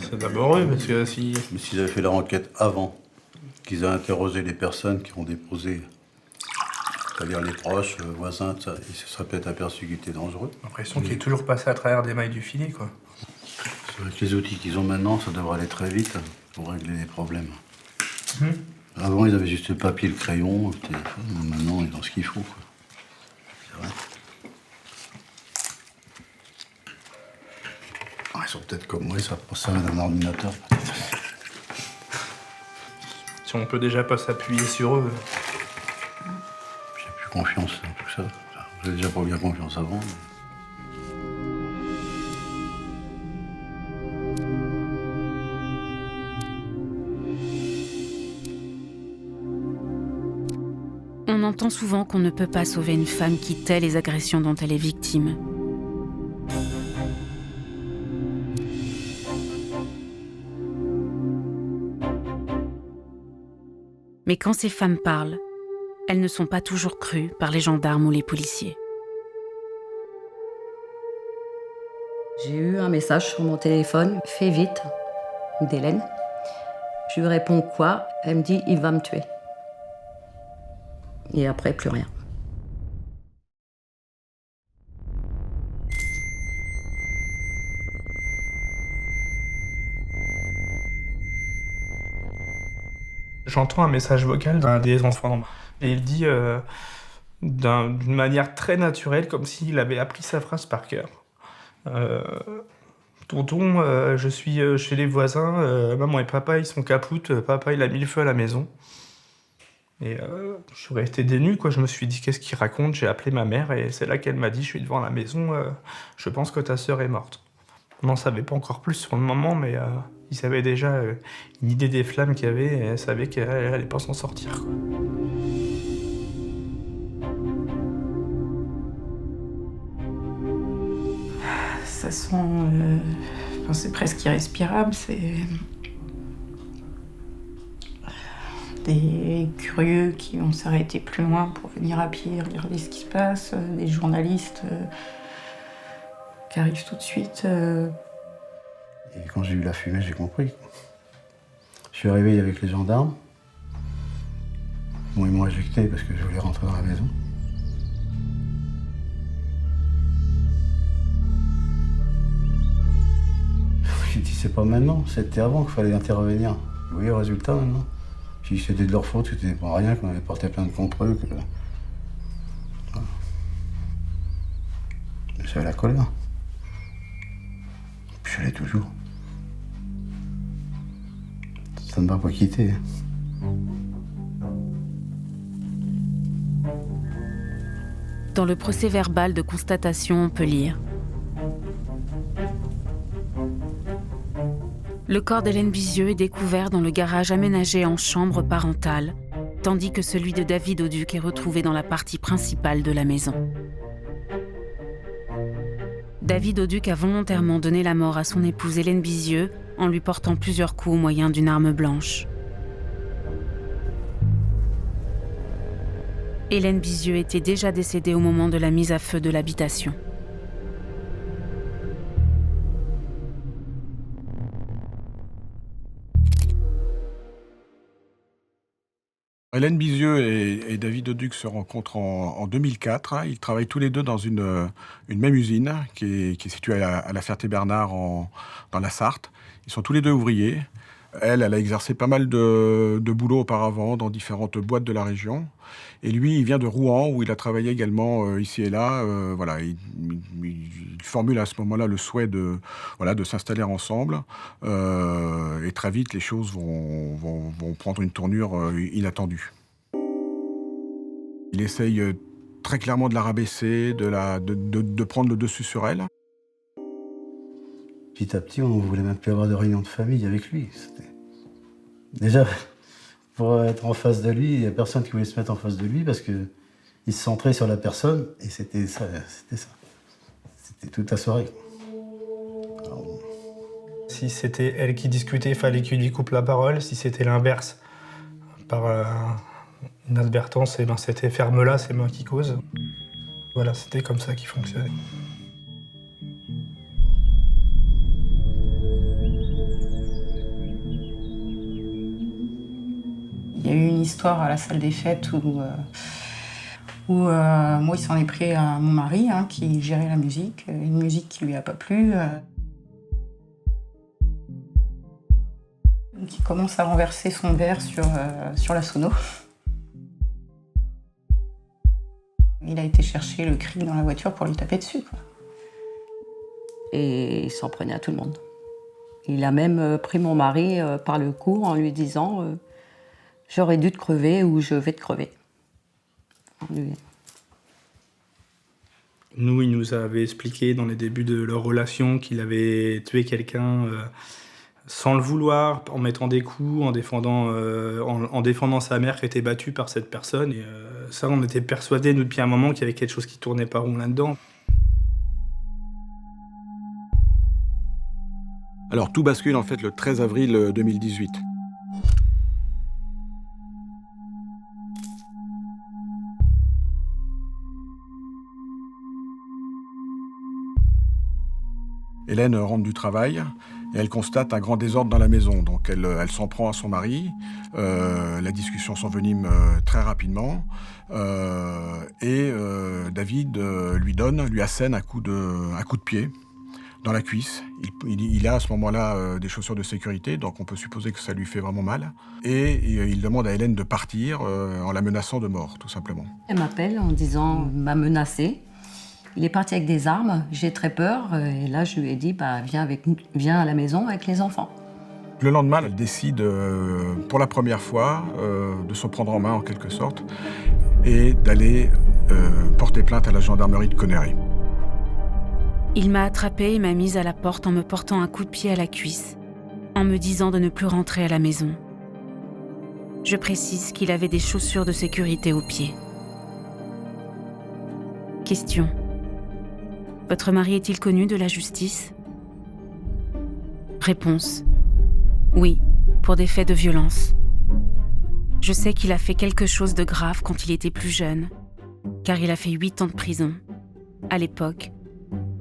c'est d'abord eux parce que si. Mais s'ils avaient fait leur enquête avant, qu'ils aient interrogé les personnes qui ont déposé, c'est-à-dire les proches, voisins, ça, ils se seraient peut-être aperçus qu'il était dangereux. J'ai l'impression qu'il est toujours passé à travers des mailles du filet, quoi. Avec les outils qu'ils ont maintenant, ça devrait aller très vite pour régler les problèmes. Avant, ils avaient juste le papier, le crayon, le téléphone. Maintenant, ils ont ce qu'il faut, quoi. C'est vrai. Ah, ils sont peut-être comme moi, ils savent pas ça d'un ordinateur. Si on peut déjà pas s'appuyer sur eux. J'ai plus confiance en tout ça. J'avais déjà pas bien confiance avant. Mais... On entend souvent qu'on ne peut pas sauver une femme qui tait les agressions dont elle est victime. Mais quand ces femmes parlent, elles ne sont pas toujours crues par les gendarmes ou les policiers. J'ai eu un message sur mon téléphone, fais vite, d'Hélène. Je lui réponds quoi? Elle me dit, il va me tuer. Et après, plus rien. J'entends un message vocal d'un des enfants et il dit d'une manière très naturelle, comme s'il avait appris sa phrase par cœur. Tonton, je suis chez les voisins, maman et papa ils sont capoutes, papa il a mis le feu à la maison. Et je suis resté dénu, quoi. Je me suis dit qu'est-ce qu'il raconte, j'ai appelé ma mère et c'est là qu'elle m'a dit je suis devant la maison, je pense que ta sœur est morte. On n'en savait pas encore plus sur le moment, mais ils avaient déjà une idée des flammes qu'il y avait et elle savait qu'elle n'allait pas s'en sortir, quoi. Ça sent... enfin, c'est presque irrespirable, c'est... Des curieux qui vont s'arrêter plus loin pour venir à pied regarder ce qui se passe, des journalistes qui arrivent tout de suite. Et quand j'ai vu la fumée, j'ai compris. Je suis arrivé avec les gendarmes. Bon, ils m'ont éjecté parce que je voulais rentrer dans la maison. J'ai dit, c'est pas maintenant, c'était avant qu'il fallait intervenir. Vous voyez le résultat maintenant? J'ai dit, c'était de leur faute, c'était pas rien, qu'on avait porté plainte contre eux. Voilà. J'avais la colère. Puis je l'ai toujours. Ça ne m'a pas quitté. Dans le procès-verbal de constatation, on peut lire: le corps d'Hélène Bizieux est découvert dans le garage aménagé en chambre parentale, tandis que celui de David Auduc est retrouvé dans la partie principale de la maison. David Auduc a volontairement donné la mort à son épouse Hélène Bizieux en lui portant plusieurs coups au moyen d'une arme blanche. Hélène Bizieux était déjà décédée au moment de la mise à feu de l'habitation. Hélène Bizieux et David Auduc se rencontrent en 2004. Ils travaillent tous les deux dans une même usine qui est située à la Ferté-Bernard dans la Sarthe. Ils sont tous les deux ouvriers. Elle a exercé pas mal de boulot auparavant dans différentes boîtes de la région. Et lui, il vient de Rouen, où il a travaillé également ici et là. Voilà, il formule à ce moment-là le souhait de s'installer ensemble. Et très vite, les choses vont prendre une tournure inattendue. Il essaye très clairement de la rabaisser, de prendre le dessus sur elle. Petit à petit, on ne voulait même plus avoir de réunion de famille avec lui. Déjà, pour être en face de lui, il n'y a personne qui voulait se mettre en face de lui parce qu'il se centrait sur la personne et c'était ça. C'était toute la soirée. Alors... Si c'était elle qui discutait, il fallait qu'il lui coupe la parole. Si c'était l'inverse, par inadvertance, c'était ferme-la, c'est moi qui cause. Voilà, c'était comme ça qu'il fonctionnait. Il y a eu une histoire à la salle des fêtes où moi, il s'en est pris à mon mari, qui gérait la musique, une musique qui lui a pas plu. Donc il commence à renverser son verre sur la sono. Il a été chercher le cri dans la voiture pour lui taper dessus, quoi. Et il s'en prenait à tout le monde. Il a même pris mon mari par le cou en lui disant j'aurais dû te crever ou je vais te crever. Nous, il nous avait expliqué dans les débuts de leur relation qu'il avait tué quelqu'un sans le vouloir, en mettant des coups, en défendant sa mère qui était battue par cette personne. Et ça, on était persuadés, nous, depuis un moment, qu'il y avait quelque chose qui tournait pas rond là-dedans. Alors, tout bascule en fait le 13 avril 2018. Hélène rentre du travail et elle constate un grand désordre dans la maison. Donc elle s'en prend à son mari, la discussion s'envenime très rapidement, et David lui assène un coup de pied dans la cuisse. Il a à ce moment-là des chaussures de sécurité, donc on peut supposer que ça lui fait vraiment mal. Et il demande à Hélène de partir en la menaçant de mort, tout simplement. Elle m'appelle en disant, il m'a menacée. Il est parti avec des armes, j'ai très peur. Et là, je lui ai dit, viens à la maison avec les enfants. Le lendemain, elle décide, pour la première fois, de se prendre en main en quelque sorte, et d'aller porter plainte à la gendarmerie de Connery. Il m'a attrapée et m'a mise à la porte en me portant un coup de pied à la cuisse, en me disant de ne plus rentrer à la maison. Je précise qu'il avait des chaussures de sécurité aux pieds. Question. Votre mari est-il connu de la justice ? Réponse. Oui, pour des faits de violence. Je sais qu'il a fait quelque chose de grave quand il était plus jeune, car il a fait 8 ans de prison. À l'époque,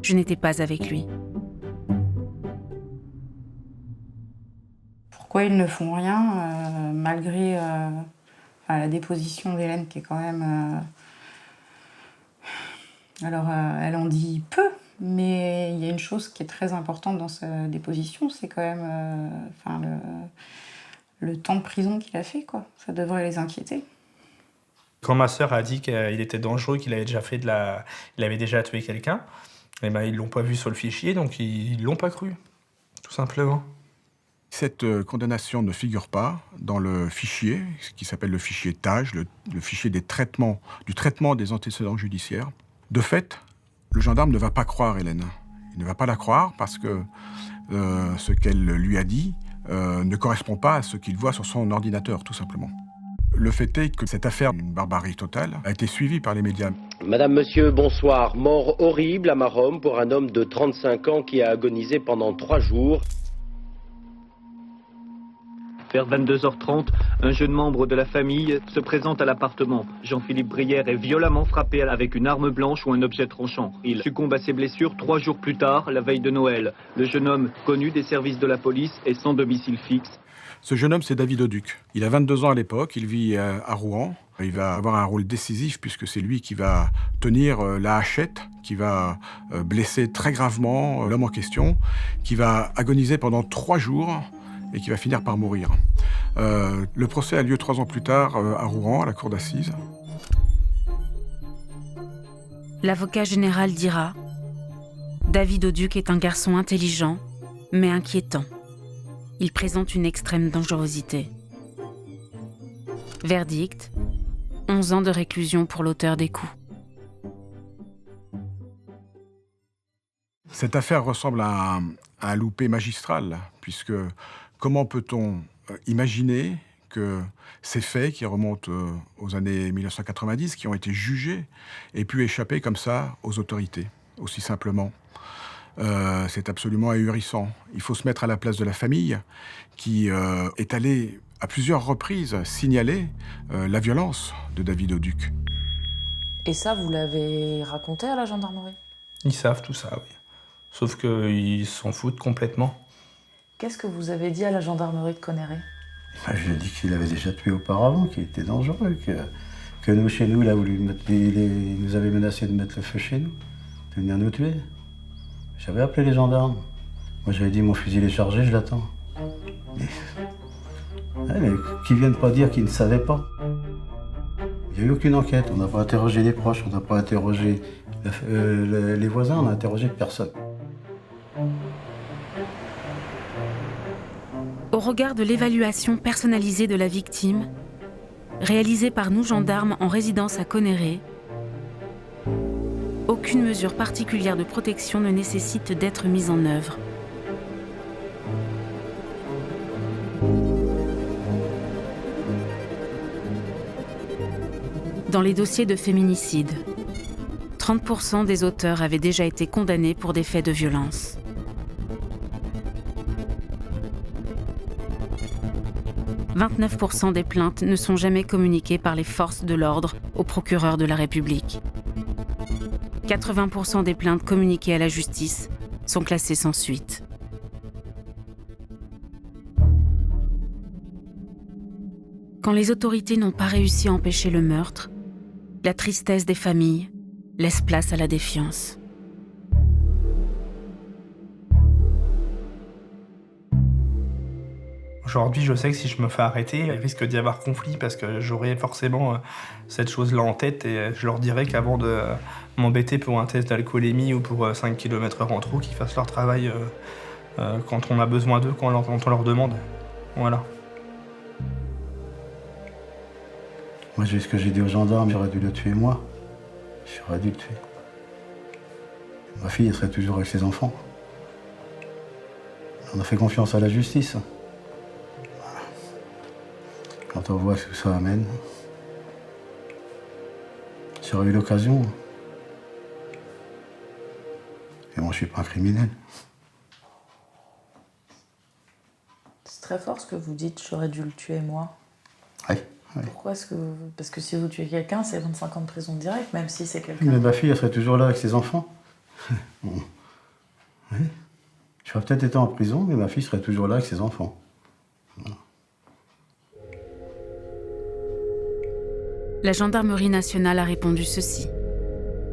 je n'étais pas avec lui. Pourquoi ils ne font rien, malgré la déposition d'Hélène qui est quand même... elle en dit peu, mais il y a une chose qui est très importante dans sa déposition, c'est quand même le temps de prison qu'il a fait, quoi. Ça devrait les inquiéter. Quand ma sœur a dit qu'il était dangereux, qu'il avait déjà tué quelqu'un, eh ben, ils l'ont pas vu sur le fichier, donc ils l'ont pas cru, tout simplement. Cette condamnation ne figure pas dans le fichier, ce qui s'appelle le fichier TAGE, le fichier du traitement des antécédents judiciaires. De fait, le gendarme ne va pas croire Hélène. Il ne va pas la croire parce que ce qu'elle lui a dit ne correspond pas à ce qu'il voit sur son ordinateur, tout simplement. Le fait est que cette affaire, une barbarie totale, a été suivie par les médias. Madame, monsieur, bonsoir. Mort horrible à Maromme pour un homme de 35 ans qui a agonisé pendant 3 jours. Vers 22h30, un jeune membre de la famille se présente à l'appartement. Jean-Philippe Brière est violemment frappé avec une arme blanche ou un objet tranchant. Il succombe à ses blessures 3 jours plus tard, la veille de Noël. Le jeune homme, connu des services de la police, est sans domicile fixe. Ce jeune homme, c'est David Oduc. Il a 22 ans à l'époque, il vit à Rouen. Il va avoir un rôle décisif puisque c'est lui qui va tenir la hachette, qui va blesser très gravement l'homme en question, qui va agoniser pendant 3 jours et qui va finir par mourir. Le procès a lieu 3 ans plus tard à Rouen, à la cour d'assises. L'avocat général dira « David Oduc est un garçon intelligent, mais inquiétant. Il présente une extrême dangerosité. » Verdict, 11 ans de réclusion pour l'auteur des coups. Cette affaire ressemble à un loupé magistral, puisque comment peut-on imaginer que ces faits qui remontent aux années 1990, qui ont été jugés, aient pu échapper comme ça aux autorités, aussi simplement. C'est absolument ahurissant. Il faut se mettre à la place de la famille qui est allée à plusieurs reprises signaler la violence de David Oduc. Et ça, vous l'avez raconté à la gendarmerie ? Ils savent tout ça, oui. Sauf qu'ils s'en foutent complètement. Qu'est-ce que vous avez dit à la gendarmerie de Connery ? Je lui ai dit qu'il avait déjà tué auparavant, qu'il était dangereux, que nous, chez nous, il nous avait menacé de mettre le feu chez nous, de venir nous tuer. J'avais appelé les gendarmes. Moi, j'avais dit, mon fusil est chargé, je l'attends. Mais qu'ils ne viennent pas dire qu'ils ne savaient pas. Il n'y a eu aucune enquête. On n'a pas interrogé les proches, on n'a pas interrogé les voisins, on n'a interrogé personne. Au regard de l'évaluation personnalisée de la victime, réalisée par nous gendarmes en résidence à Connery, aucune mesure particulière de protection ne nécessite d'être mise en œuvre. Dans les dossiers de féminicide, 30% des auteurs avaient déjà été condamnés pour des faits de violence. « 29% des plaintes ne sont jamais communiquées par les forces de l'ordre au procureur de la République. 80% des plaintes communiquées à la justice sont classées sans suite. Quand les autorités n'ont pas réussi à empêcher le meurtre, la tristesse des familles laisse place à la défiance. Aujourd'hui, je sais que si je me fais arrêter, il risque d'y avoir conflit parce que j'aurai forcément cette chose-là en tête et je leur dirai qu'avant de m'embêter pour un test d'alcoolémie ou pour 5 km/h en trop, qu'ils fassent leur travail quand on a besoin d'eux, quand on leur demande. Voilà. Moi, j'ai ce que j'ai dit aux gendarmes, j'aurais dû le tuer moi. J'aurais dû le tuer. Ma fille, elle serait toujours avec ses enfants. On a fait confiance à la justice. Voilà. Quand on voit ce que ça amène, j'aurais eu l'occasion. Et moi, je suis pas un criminel. C'est très fort ce que vous dites, j'aurais dû le tuer moi. Oui. Oui. Pourquoi est-ce que... Parce que si vous tuez quelqu'un, c'est 25 ans de prison directe, même si c'est quelqu'un... Mais ma fille, elle serait toujours là avec ses enfants. Bon. Oui. J'aurais peut-être été en prison, mais ma fille serait toujours là avec ses enfants. Voilà. La gendarmerie nationale a répondu ceci.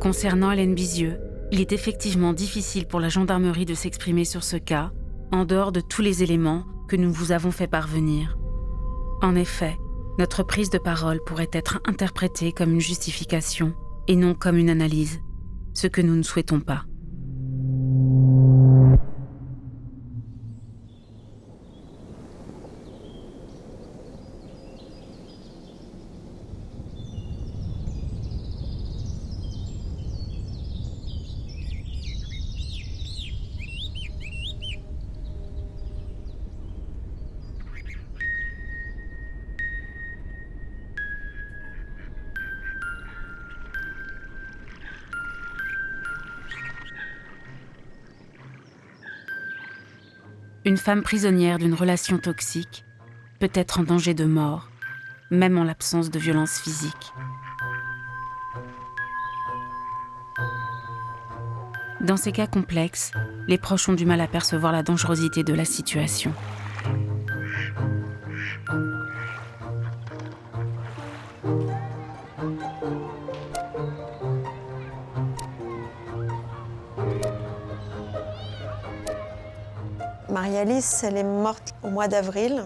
Concernant Hélène Bizieux, il est effectivement difficile pour la gendarmerie de s'exprimer sur ce cas, en dehors de tous les éléments que nous vous avons fait parvenir. En effet, notre prise de parole pourrait être interprétée comme une justification et non comme une analyse, ce que nous ne souhaitons pas. Une femme prisonnière d'une relation toxique peut être en danger de mort, même en l'absence de violence physique. Dans ces cas complexes, les proches ont du mal à percevoir la dangerosité de la situation. Marie-Alice, elle est morte au mois d'avril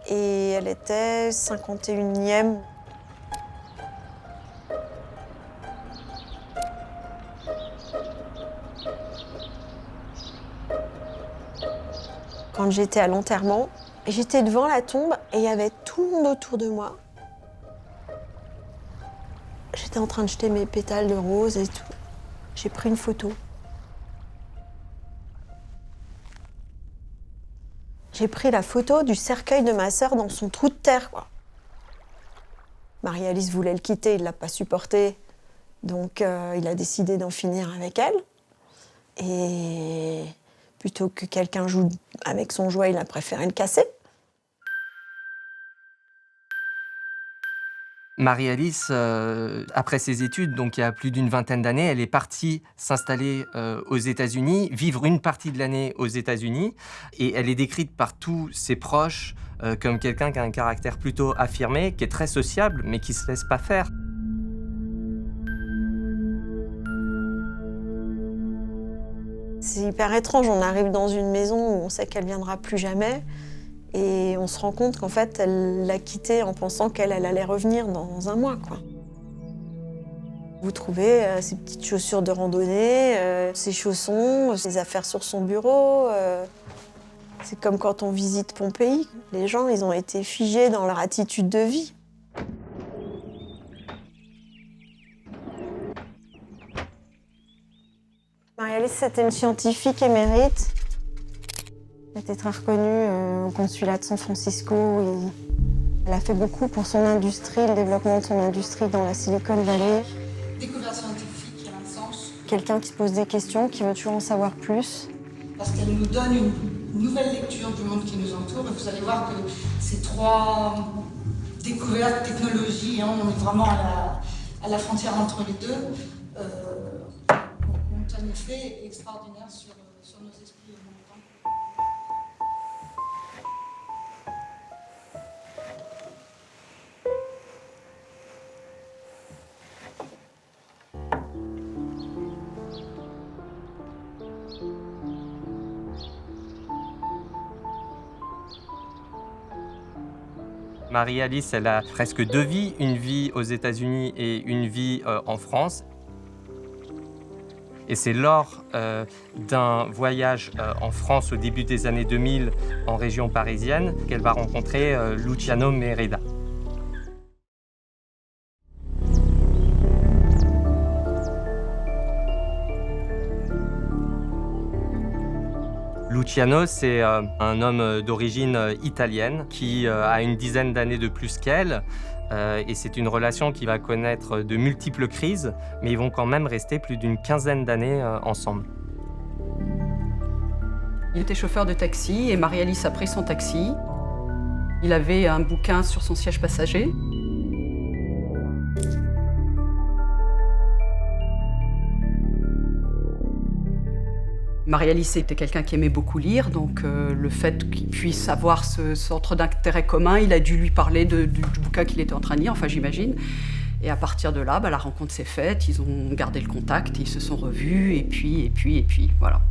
et elle était 51e. Quand j'étais à l'enterrement, j'étais devant la tombe et il y avait tout le monde autour de moi. J'étais en train de jeter mes pétales de rose et tout. J'ai pris une photo. J'ai pris la photo du cercueil de ma sœur dans son trou de terre, quoi. Marie-Alice voulait le quitter, il ne l'a pas supporté. Donc il a décidé d'en finir avec elle. Et plutôt que quelqu'un joue avec son jouet, il a préféré le casser. Marie-Alice, après ses études, donc il y a plus d'une vingtaine d'années, elle est partie s'installer aux États-Unis, vivre une partie de l'année aux États-Unis. Et elle est décrite par tous ses proches comme quelqu'un qui a un caractère plutôt affirmé, qui est très sociable, mais qui ne se laisse pas faire. C'est hyper étrange, on arrive dans une maison où on sait qu'elle ne viendra plus jamais. Et on se rend compte qu'en fait, elle l'a quittée en pensant qu'elle allait revenir dans un mois, quoi. Vous trouvez ses petites chaussures de randonnée, ses chaussons, ses affaires sur son bureau. C'est comme quand on visite Pompéi. Les gens, ils ont été figés dans leur attitude de vie. Marie-Alice, c'était une scientifique émérite. Elle était très reconnue au consulat de San Francisco. Elle a fait beaucoup pour son industrie, le développement de son industrie dans la Silicon Valley. Découverte scientifique, à un sens. Quelqu'un qui se pose des questions, qui veut toujours en savoir plus. Parce qu'elle nous donne une nouvelle lecture du monde qui nous entoure. Et vous allez voir que ces trois découvertes, technologies, on est vraiment à la frontière entre les deux, ont un effet extraordinaire sur nos esprits. Marie-Alice, elle a presque 2 vies, une vie aux États-Unis et une vie en France. Et c'est lors d'un voyage en France au début des années 2000 en région parisienne qu'elle va rencontrer Luciano Mereda. Luciano, c'est un homme d'origine italienne qui a une dizaine d'années de plus qu'elle. Et c'est une relation qui va connaître de multiples crises, mais ils vont quand même rester plus d'une quinzaine d'années ensemble. Il était chauffeur de taxi et Marie-Alice a pris son taxi. Il avait un bouquin sur son siège passager. Marie-Alice était quelqu'un qui aimait beaucoup lire, donc le fait qu'il puisse avoir ce centre d'intérêt commun, il a dû lui parler du bouquin qu'il était en train de lire, enfin j'imagine. Et à partir de là, la rencontre s'est faite, ils ont gardé le contact, ils se sont revus, et puis, voilà.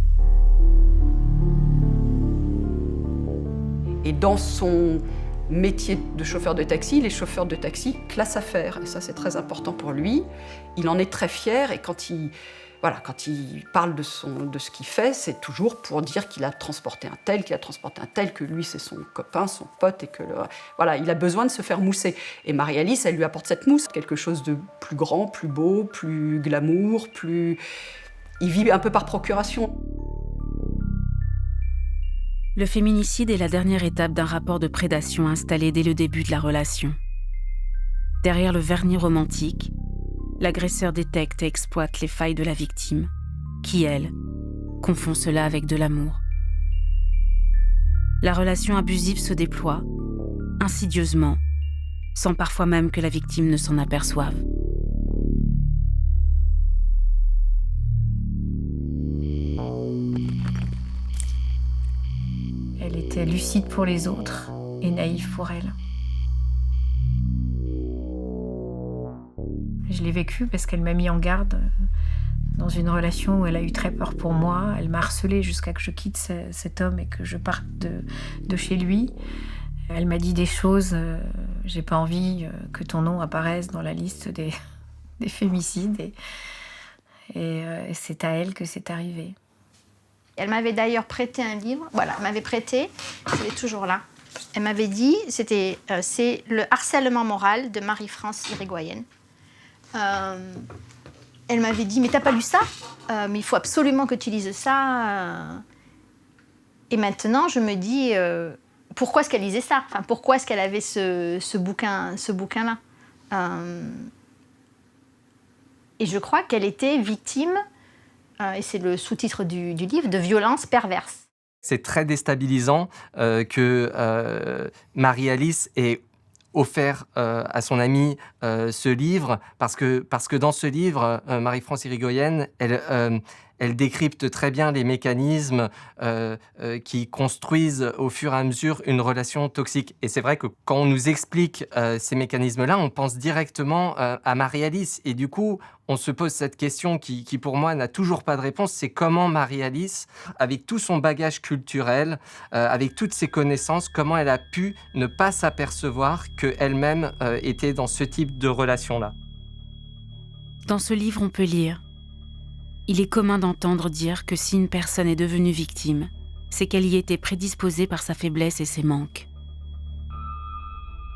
Et dans son métier de chauffeur de taxi, les chauffeurs de taxi classent affaires, et ça c'est très important pour lui. Il en est très fier, et quand il parle de ce qu'il fait, c'est toujours pour dire qu'il a transporté un tel, que lui c'est son copain, son pote, et que il a besoin de se faire mousser. Et Marie-Alice, elle lui apporte cette mousse, quelque chose de plus grand, plus beau, plus glamour, plus... Il vit un peu par procuration. Le féminicide est la dernière étape d'un rapport de prédation installé dès le début de la relation. Derrière le vernis romantique, l'agresseur détecte et exploite les failles de la victime, qui, elle, confond cela avec de l'amour. La relation abusive se déploie, insidieusement, sans parfois même que la victime ne s'en aperçoive. Elle était lucide pour les autres et naïve pour elle. Je l'ai vécu parce qu'elle m'a mis en garde dans une relation où elle a eu très peur pour moi. Elle m'a harcelée jusqu'à que je quitte cet homme et que je parte de chez lui. Elle m'a dit des choses, j'ai pas envie que ton nom apparaisse dans la liste des fémicides. Et c'est à elle que c'est arrivé. Elle m'avait d'ailleurs prêté un livre. Voilà, elle m'avait prêté, il est toujours là. Elle m'avait dit, c'est Le harcèlement moral de Marie-France Irigoyen. Elle m'avait dit, mais t'as pas lu ça? Mais il faut absolument que tu lises ça. Et maintenant, je me dis, pourquoi est-ce qu'elle lisait ça? Enfin, pourquoi est-ce qu'elle avait ce bouquin-là? Et je crois qu'elle était victime, et c'est le sous-titre du livre, de violences perverses. C'est très déstabilisant que Marie-Alice ait offert à son amie ce livre, parce que dans ce livre, Marie-France Irigoyen, elle décrypte très bien les mécanismes qui construisent au fur et à mesure une relation toxique. Et c'est vrai que quand on nous explique ces mécanismes-là, on pense directement à Marie-Alice. Et du coup, on se pose cette question qui pour moi, n'a toujours pas de réponse. C'est comment Marie-Alice, avec tout son bagage culturel, avec toutes ses connaissances, comment elle a pu ne pas s'apercevoir qu'elle-même était dans ce type de relation-là. Dans ce livre, on peut lire: il est commun d'entendre dire que si une personne est devenue victime, c'est qu'elle y était prédisposée par sa faiblesse et ses manques.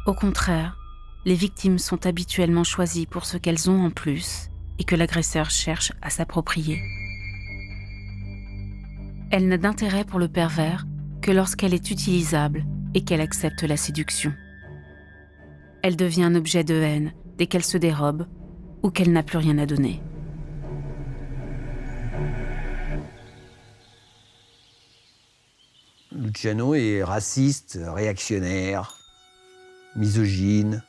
Au contraire, les victimes sont habituellement choisies pour ce qu'elles ont en plus et que l'agresseur cherche à s'approprier. Elle n'a d'intérêt pour le pervers que lorsqu'elle est utilisable et qu'elle accepte la séduction. Elle devient un objet de haine dès qu'elle se dérobe ou qu'elle n'a plus rien à donner. Luciano est raciste, réactionnaire, misogyne,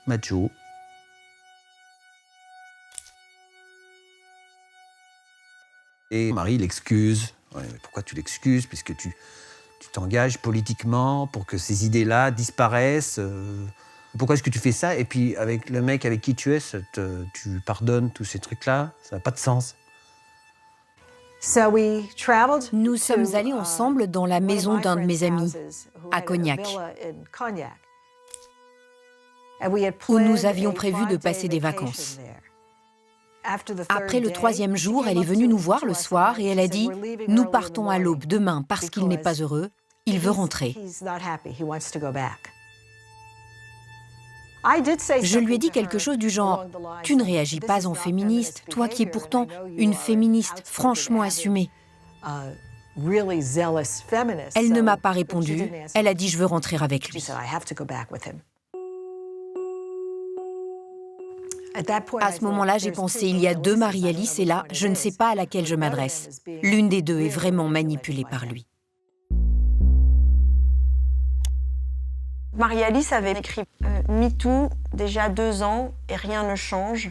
macho. Et Marie l'excuse. Ouais, mais pourquoi tu l'excuses? Puisque tu t'engages politiquement pour que ces idées-là disparaissent. Pourquoi est-ce que tu fais ça? Et puis avec le mec avec qui tu es, tu pardonnes tous ces trucs-là? Ça n'a pas de sens. Nous sommes allés ensemble dans la maison d'un de mes amis, à Cognac, où nous avions prévu de passer des vacances. Après le 3e jour, elle est venue nous voir le soir et elle a dit « Nous partons à l'aube demain parce qu'il n'est pas heureux, il veut rentrer ». Je lui ai dit quelque chose du genre « Tu ne réagis pas en féministe, toi qui es pourtant une féministe franchement assumée ». Elle ne m'a pas répondu, elle a dit « Je veux rentrer avec lui ». À ce moment-là, j'ai pensé, il y a 2 Marie-Alice et là, je ne sais pas à laquelle je m'adresse. L'une des 2 est vraiment manipulée par lui. Marie-Alice avait écrit MeToo déjà 2 ans et rien ne change.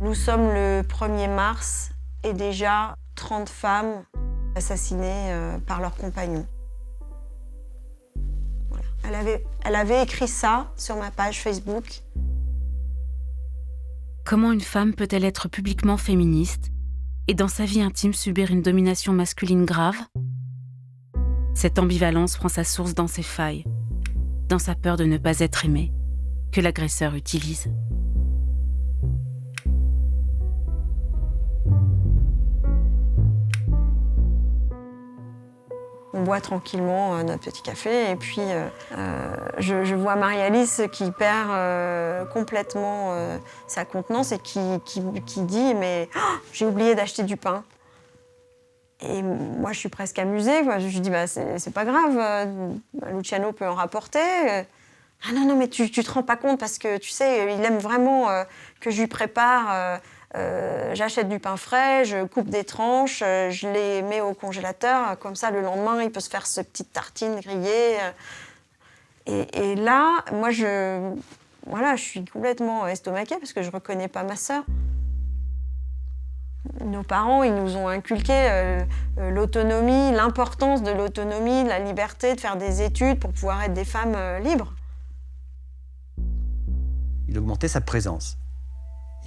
Nous sommes le 1er mars et déjà 30 femmes assassinées par leurs compagnons. Voilà. Elle avait écrit ça sur ma page Facebook. Comment une femme peut-elle être publiquement féministe et dans sa vie intime subir une domination masculine grave? Cette ambivalence prend sa source dans ses failles, dans sa peur de ne pas être aimée, que l'agresseur utilise. On boit tranquillement notre petit café et puis je vois Marie-Alice qui perd complètement sa contenance et qui dit « mais oh, j'ai oublié d'acheter du pain ». Et moi je suis presque amusée, quoi. Je lui dis bah, « c'est pas grave, Luciano peut en rapporter ». Ah non, mais tu te rends pas compte parce que tu sais, il aime vraiment que je lui prépare. J'achète du pain frais, je coupe des tranches, je les mets au congélateur, comme ça le lendemain il peut se faire ce petite tartine grillée. Et là, moi je suis complètement estomaquée parce que je reconnais pas ma sœur. Nos parents, ils nous ont inculqué l'autonomie, l'importance de l'autonomie, de la liberté, de faire des études pour pouvoir être des femmes libres. Il augmentait sa présence.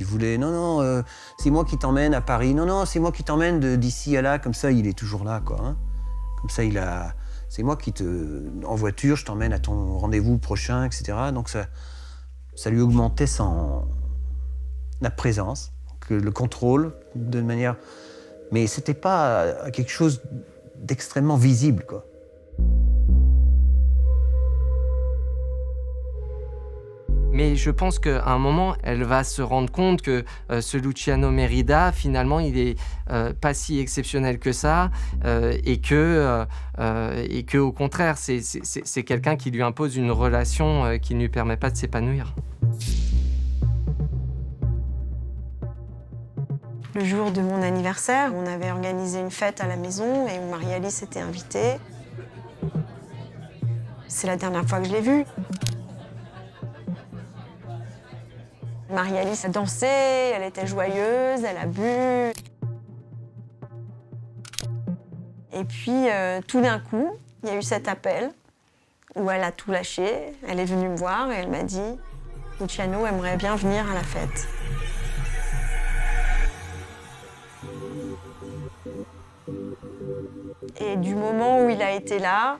Il voulait, non, c'est moi qui t'emmène à Paris. Non, c'est moi qui t'emmène d'ici à là. Comme ça, il est toujours là, quoi. Hein. Comme ça, c'est moi qui en voiture, je t'emmène à ton rendez-vous prochain, etc. Donc ça lui augmentait la présence, le contrôle, de manière... Mais c'était pas quelque chose d'extrêmement visible, quoi. Mais je pense qu'à un moment, elle va se rendre compte que ce Luciano Merida, finalement, il est pas si exceptionnel que ça, et que au contraire, c'est quelqu'un qui lui impose une relation qui ne lui permet pas de s'épanouir. Le jour de mon anniversaire, on avait organisé une fête à la maison et Marie-Alice était invitée. C'est la dernière fois que je l'ai vue. Marie-Alice a dansé, elle était joyeuse, elle a bu. Et puis, tout d'un coup, il y a eu cet appel où elle a tout lâché. Elle est venue me voir et elle m'a dit « Luciano aimerait bien venir à la fête ». Et du moment où il a été là,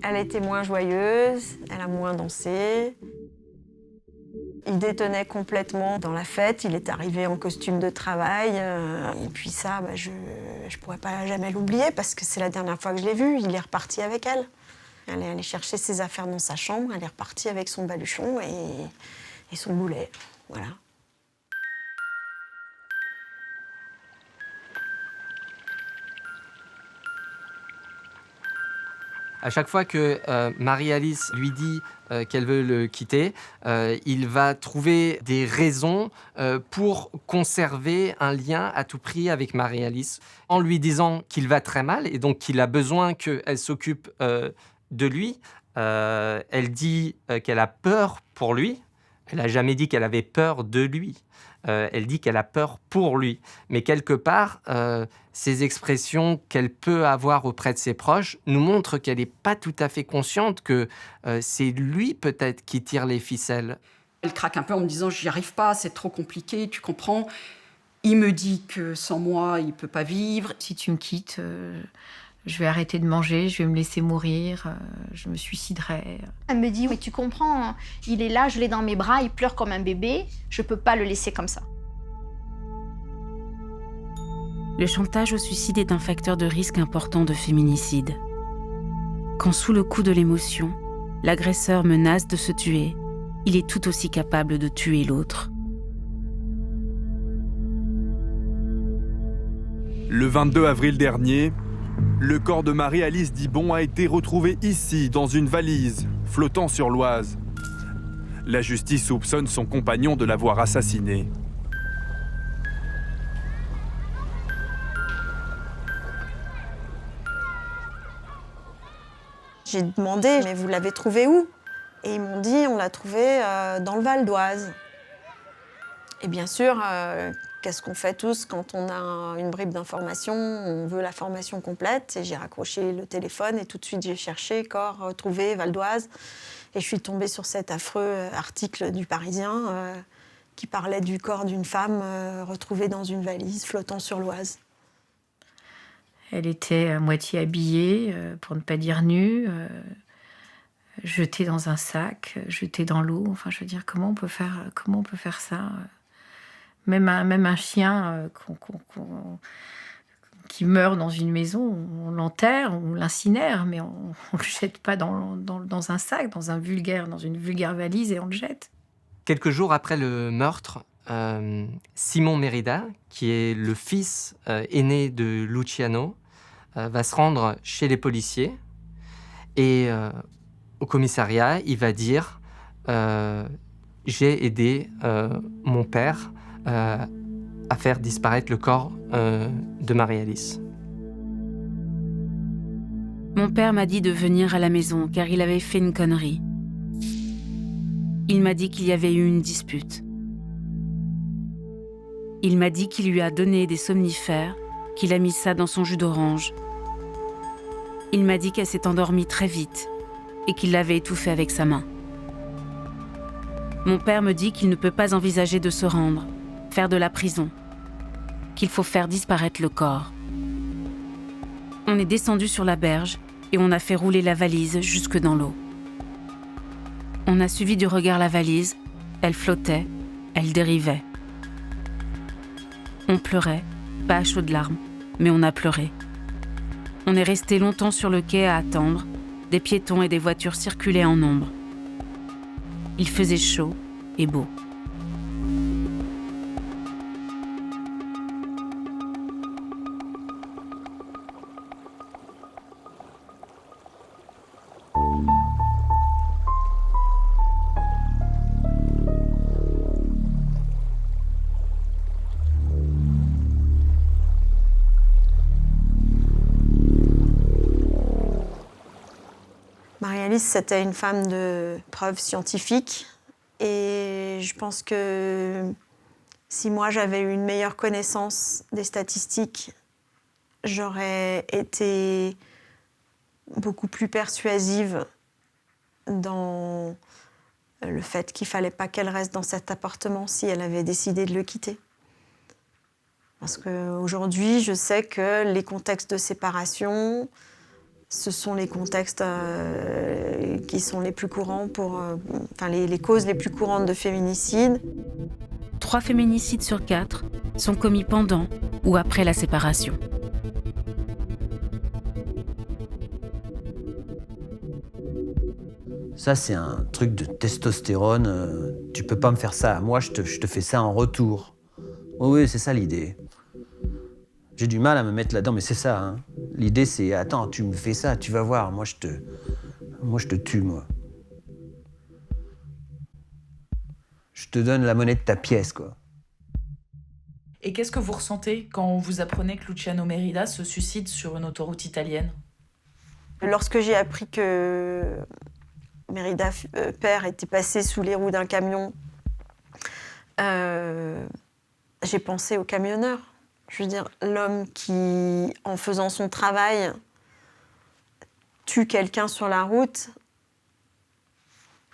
elle était moins joyeuse, elle a moins dansé. Il détenait complètement dans la fête, il est arrivé en costume de travail. Et puis ça, je ne pourrais pas jamais l'oublier parce que c'est la dernière fois que je l'ai vu. Il est reparti avec elle. Elle est allée chercher ses affaires dans sa chambre, elle est repartie avec son baluchon et son boulet. Voilà. À chaque fois que Marie-Alice lui dit qu'elle veut le quitter, il va trouver des raisons pour conserver un lien à tout prix avec Marie-Alice, en lui disant qu'il va très mal et donc qu'il a besoin qu'elle s'occupe de lui. Elle dit qu'elle a peur pour lui. Elle n'a jamais dit qu'elle avait peur de lui. elle dit qu'elle a peur pour lui. Mais quelque part, ces expressions qu'elle peut avoir auprès de ses proches nous montrent qu'elle n'est pas tout à fait consciente que c'est lui peut-être qui tire les ficelles. Elle craque un peu en me disant « j'y arrive pas, c'est trop compliqué, tu comprends ?» Il me dit que sans moi, il ne peut pas vivre. Si tu me quittes, je vais arrêter de manger, je vais me laisser mourir, je me suiciderai. Elle me dit « mais tu comprends, il est là, je l'ai dans mes bras, il pleure comme un bébé, je ne peux pas le laisser comme ça. » Le chantage au suicide est un facteur de risque important de féminicide. Quand sous le coup de l'émotion, l'agresseur menace de se tuer, il est tout aussi capable de tuer l'autre. Le 22 avril dernier, le corps de Marie-Alice Dibon a été retrouvé ici, dans une valise, flottant sur l'Oise. La justice soupçonne son compagnon de l'avoir assassiné. J'ai demandé, mais vous l'avez trouvé où? Et ils m'ont dit, on l'a trouvé dans le Val d'Oise. Et bien sûr, qu'est-ce qu'on fait tous quand on a une bribe d'information? On veut la formation complète. Et j'ai raccroché le téléphone et tout de suite j'ai cherché corps retrouvé Val d'Oise. Et je suis tombée sur cet affreux article du Parisien qui parlait du corps d'une femme retrouvée dans une valise flottant sur l'Oise. Elle était à moitié habillée, pour ne pas dire nue, jetée dans un sac, jetée dans l'eau. Enfin, je veux dire, comment on peut faire ça? Même un chien qui meurt dans une maison, on l'enterre, on l'incinère, mais on ne le jette pas dans un sac, dans une vulgaire valise, et on le jette. Quelques jours après le meurtre, Simon Mérida, qui est le fils aîné de Luciano, va se rendre chez les policiers et au commissariat, il va dire j'ai aidé mon père à faire disparaître le corps de Marie-Alice. Mon père m'a dit de venir à la maison car il avait fait une connerie. Il m'a dit qu'il y avait eu une dispute. Il m'a dit qu'il lui a donné des somnifères, qu'il a mis ça dans son jus d'orange. Il m'a dit qu'elle s'est endormie très vite et qu'il l'avait étouffée avec sa main. Mon père me dit qu'il ne peut pas envisager de se rendre, faire de la prison, qu'il faut faire disparaître le corps. On est descendu sur la berge et on a fait rouler la valise jusque dans l'eau. On a suivi du regard la valise, elle flottait, elle dérivait. On pleurait, pas à chaudes larmes, mais on a pleuré. On est resté longtemps sur le quai à attendre. Des piétons et des voitures circulaient en nombre. Il faisait chaud et beau. Marie-Alice, c'était une femme de preuves scientifiques. Et je pense que si moi j'avais eu une meilleure connaissance des statistiques, j'aurais été beaucoup plus persuasive dans le fait qu'il ne fallait pas qu'elle reste dans cet appartement si elle avait décidé de le quitter. Parce qu'aujourd'hui, je sais que les contextes de séparation, ce sont les contextes qui sont les plus courants les causes les plus courantes de féminicide. 3 féminicides sur 4 sont commis pendant ou après la séparation. Ça, c'est un truc de testostérone. Tu peux pas me faire ça. Moi, je te fais ça en retour. Oui, c'est ça l'idée. J'ai du mal à me mettre là-dedans, mais c'est ça. Hein. L'idée, c'est, attends, tu me fais ça, tu vas voir, moi je te tue, moi. Je te donne la monnaie de ta pièce, quoi. Et qu'est-ce que vous ressentez quand vous apprenez que Luciano Mérida se suicide sur une autoroute italienne? Lorsque j'ai appris que Mérida, père, était passé sous les roues d'un camion, J'ai pensé au camionneur. Je veux dire, l'homme qui, en faisant son travail, tue quelqu'un sur la route,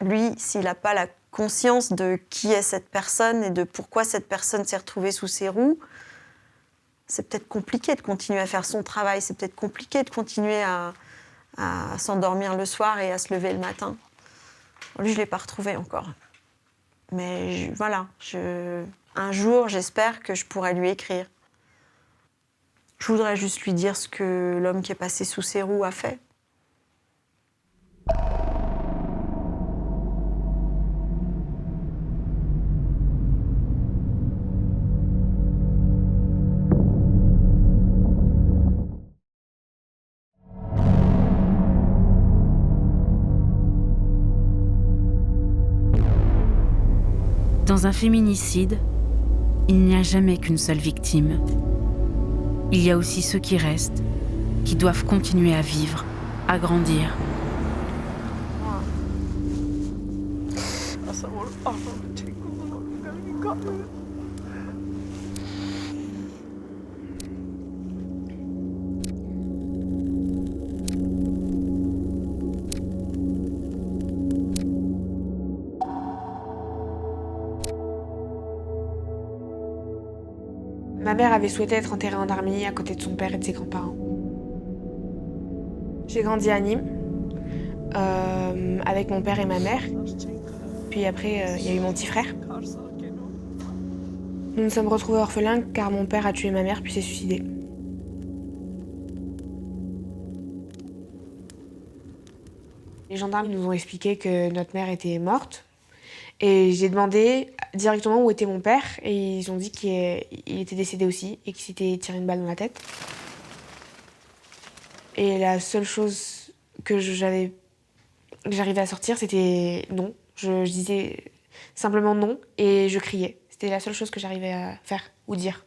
lui, s'il n'a pas la conscience de qui est cette personne et de pourquoi cette personne s'est retrouvée sous ses roues, c'est peut-être compliqué de continuer à faire son travail, c'est peut-être compliqué de continuer à s'endormir le soir et à se lever le matin. Lui, je ne l'ai pas retrouvé encore. Mais voilà, un jour, j'espère que je pourrai lui écrire. Je voudrais juste lui dire ce que l'homme qui est passé sous ses roues a fait. Dans un féminicide, il n'y a jamais qu'une seule victime. Il y a aussi ceux qui restent, qui doivent continuer à vivre, à grandir. Ma mère avait souhaité être enterrée en Arménie à côté de son père et de ses grands-parents. J'ai grandi à Nîmes avec mon père et ma mère. Puis après, il y a eu mon petit frère. Nous nous sommes retrouvés orphelins car mon père a tué ma mère puis s'est suicidé. Les gendarmes nous ont expliqué que notre mère était morte. Et j'ai demandé directement où était mon père et ils ont dit qu'il était décédé aussi et qu'il s'était tiré une balle dans la tête. Et la seule chose que j'arrivais à sortir, c'était non. Je disais simplement non et je criais. C'était la seule chose que j'arrivais à faire ou dire.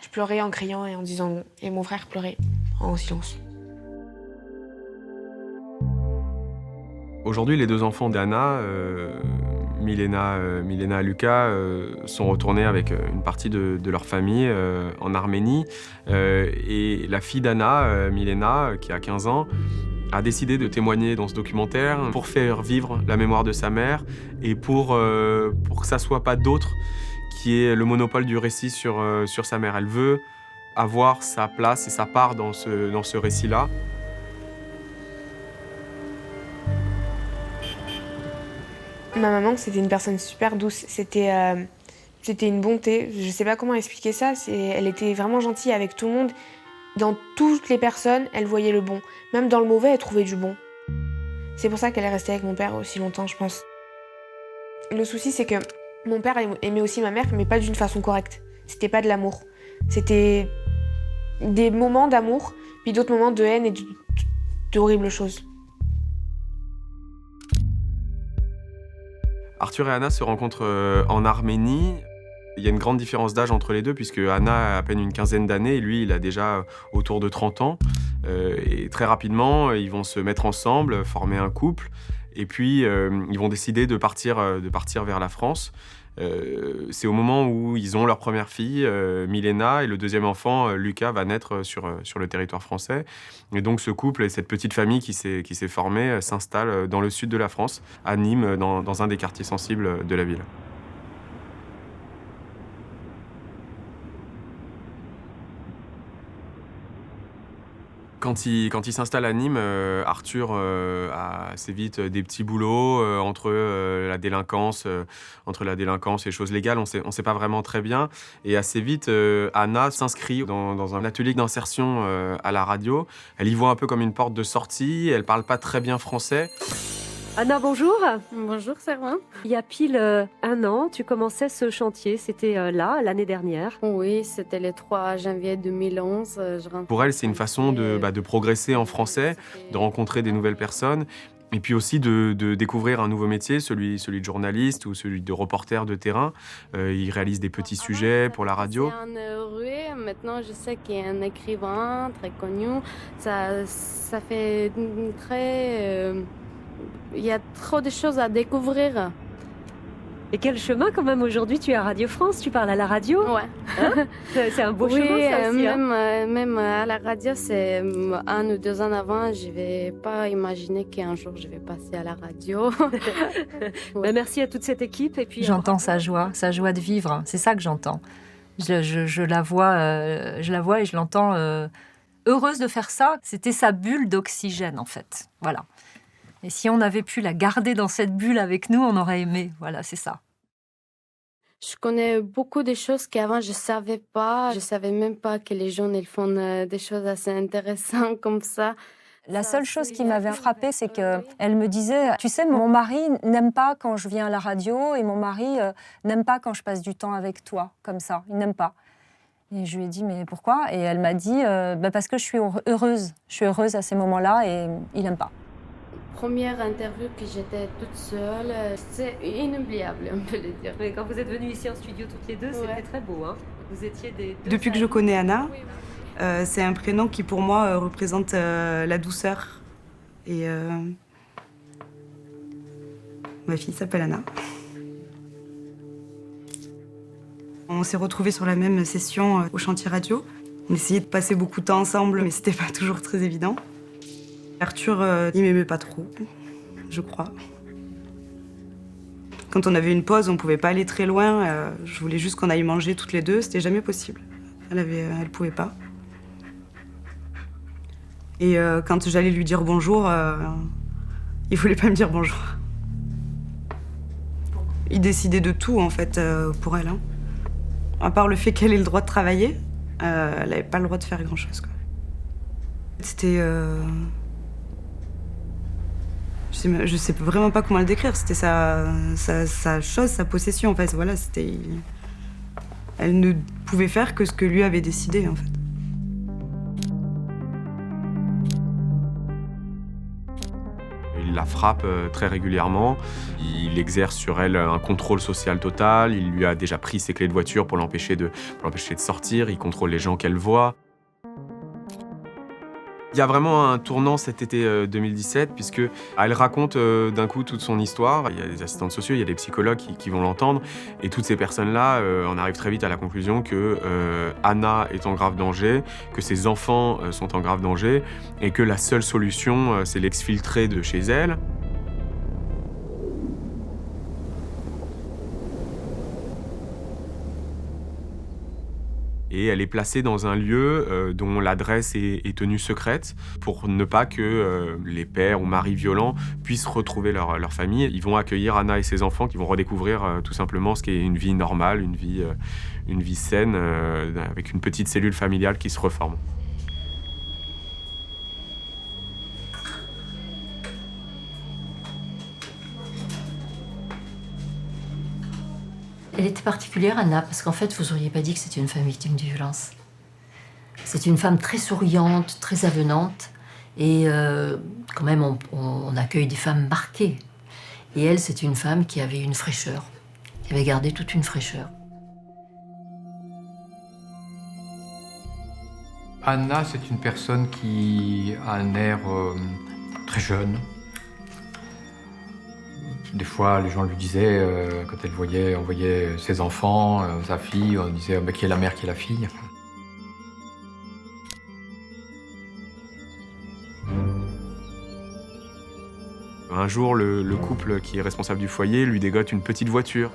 Je pleurais en criant et en disant non. Et mon frère pleurait en silence. Aujourd'hui, les deux enfants d'Anna, Milena et Lucas, sont retournés avec une partie de leur famille en Arménie. Et la fille d'Anna, Milena, qui a 15 ans, a décidé de témoigner dans ce documentaire pour faire vivre la mémoire de sa mère et pour que ça ne soit pas d'autres qui aient le monopole du récit sur sa mère. Elle veut avoir sa place et sa part dans ce récit-là. Ma maman, c'était une personne super douce. C'était une bonté. Je sais pas comment expliquer ça. Elle était vraiment gentille avec tout le monde. Dans toutes les personnes, elle voyait le bon. Même dans le mauvais, elle trouvait du bon. C'est pour ça qu'elle est restée avec mon père aussi longtemps, je pense. Le souci, c'est que mon père aimait aussi ma mère, mais pas d'une façon correcte. C'était pas de l'amour. C'était des moments d'amour, puis d'autres moments de haine et d'horribles choses. Arthur et Anna se rencontrent en Arménie. Il y a une grande différence d'âge entre les deux, puisque Anna a à peine une quinzaine d'années et lui, il a déjà autour de 30 ans. Et très rapidement, ils vont se mettre ensemble, former un couple, et puis ils vont décider de partir vers la France. C'est au moment où ils ont leur première fille, Milena, et le deuxième enfant, Lucas, va naître sur le territoire français. Et donc ce couple et cette petite famille qui s'est formée s'installe dans le sud de la France, à Nîmes, dans un des quartiers sensibles de la ville. Quand il s'installe à Nîmes, Arthur a assez vite des petits boulots entre la délinquance et les choses légales, on sait pas vraiment très bien. Et assez vite, Anna s'inscrit dans un atelier d'insertion à la radio. Elle y voit un peu comme une porte de sortie, elle parle pas très bien français. Anna, bonjour. Bonjour, Servan. Il y a pile 1 an, tu commençais ce chantier. C'était l'année dernière. Oui, c'était le 3 janvier 2011. Pour elle, c'est une façon de progresser en français, de rencontrer des nouvelles personnes, et puis aussi de découvrir un nouveau métier, celui de journaliste ou celui de reporter de terrain. Il réalise des petits sujets pour la radio. C'est un heureux. Maintenant, je sais qu'il y a un écrivain très connu. Ça fait très... Il y a trop de choses à découvrir. Et quel chemin quand même aujourd'hui, tu es à Radio France, tu parles à la radio. Ouais. C'est un beau chemin, ça aussi. Même à la radio, c'est 1 ou 2 ans avant, je vais pas imaginer qu'un jour je vais passer à la radio. Merci à toute cette équipe. Et puis j'entends sa joie de vivre. C'est ça que j'entends. Je la vois et je l'entends heureuse de faire ça. C'était sa bulle d'oxygène, en fait. Voilà. Et si on avait pu la garder dans cette bulle avec nous, on aurait aimé. Voilà, c'est ça. Je connais beaucoup de choses qu'avant je savais pas. Je savais même pas que les jeunes ils font des choses assez intéressantes comme ça. La seule chose qui m'avait frappée, c'est qu'elle me disait, tu sais, mon mari n'aime pas quand je viens à la radio et mon mari n'aime pas quand je passe du temps avec toi, comme ça. Il n'aime pas. Et je lui ai dit, mais pourquoi? Et elle m'a dit, parce que je suis heureuse. Je suis heureuse à ces moments-là et il n'aime pas. Première interview que j'étais toute seule, c'est inoubliable, on peut le dire. Mais quand vous êtes venues ici en studio toutes les deux, c'était très beau, hein. Vous étiez des deux. Depuis que je connais Anna, c'est un prénom qui pour moi représente la douceur. Et ma fille s'appelle Anna. On s'est retrouvés sur la même session au chantier radio. On essayait de passer beaucoup de temps ensemble, mais c'était pas toujours très évident. Arthur, il m'aimait pas trop, je crois. Quand on avait une pause, on pouvait pas aller très loin. Je voulais juste qu'on aille manger toutes les deux. C'était jamais possible. Elle pouvait pas. Et quand j'allais lui dire bonjour, il voulait pas me dire bonjour. Il décidait de tout, en fait, pour elle. Hein. À part le fait qu'elle ait le droit de travailler, elle n'avait pas le droit de faire grand-chose. C'était... Je sais vraiment pas comment le décrire. C'était sa chose, sa possession, en fait. Voilà, c'était... Elle ne pouvait faire que ce que lui avait décidé, en fait. Il la frappe très régulièrement. Il exerce sur elle un contrôle social total. Il lui a déjà pris ses clés de voiture pour l'empêcher de sortir. Il contrôle les gens qu'elle voit. Il y a vraiment un tournant cet été 2017, puisque elle raconte d'un coup toute son histoire. Il y a des assistantes sociaux, il y a des psychologues qui vont l'entendre. Et toutes ces personnes-là, on arrive très vite à la conclusion que Anna est en grave danger, que ses enfants sont en grave danger, et que la seule solution, c'est l'exfiltrer de chez elle. Et elle est placée dans un lieu dont l'adresse est tenue secrète pour ne pas que les pères ou maris violents puissent retrouver leur famille. Ils vont accueillir Anna et ses enfants qui vont redécouvrir tout simplement ce qu'est une vie normale, une vie saine, avec une petite cellule familiale qui se reforme. Elle était particulière, Anna, parce qu'en fait, vous auriez pas dit que c'était une femme victime de violence. C'est une femme très souriante, très avenante, et quand même, on accueille des femmes marquées. Et elle, c'est une femme qui avait une fraîcheur, qui avait gardé toute une fraîcheur. Anna, c'est une personne qui a un air très jeune. Des fois, les gens lui disaient, quand on voyait ses enfants, sa fille, on disait qui est la mère, qui est la fille. Un jour, le couple qui est responsable du foyer lui dégote une petite voiture.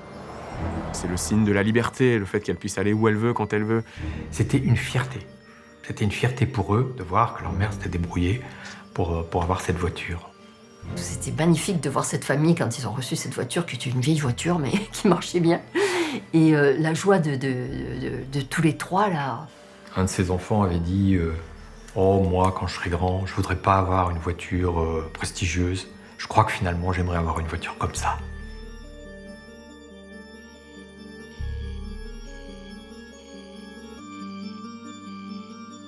C'est le signe de la liberté, le fait qu'elle puisse aller où elle veut, quand elle veut. C'était une fierté. C'était une fierté pour eux de voir que leur mère s'était débrouillée pour avoir cette voiture. C'était magnifique de voir cette famille quand ils ont reçu cette voiture, qui était une vieille voiture, mais qui marchait bien. Et la joie de tous les trois, là. Un de ses enfants avait dit oh, moi, quand je serai grand, je voudrais pas avoir une voiture prestigieuse. Je crois que finalement, j'aimerais avoir une voiture comme ça.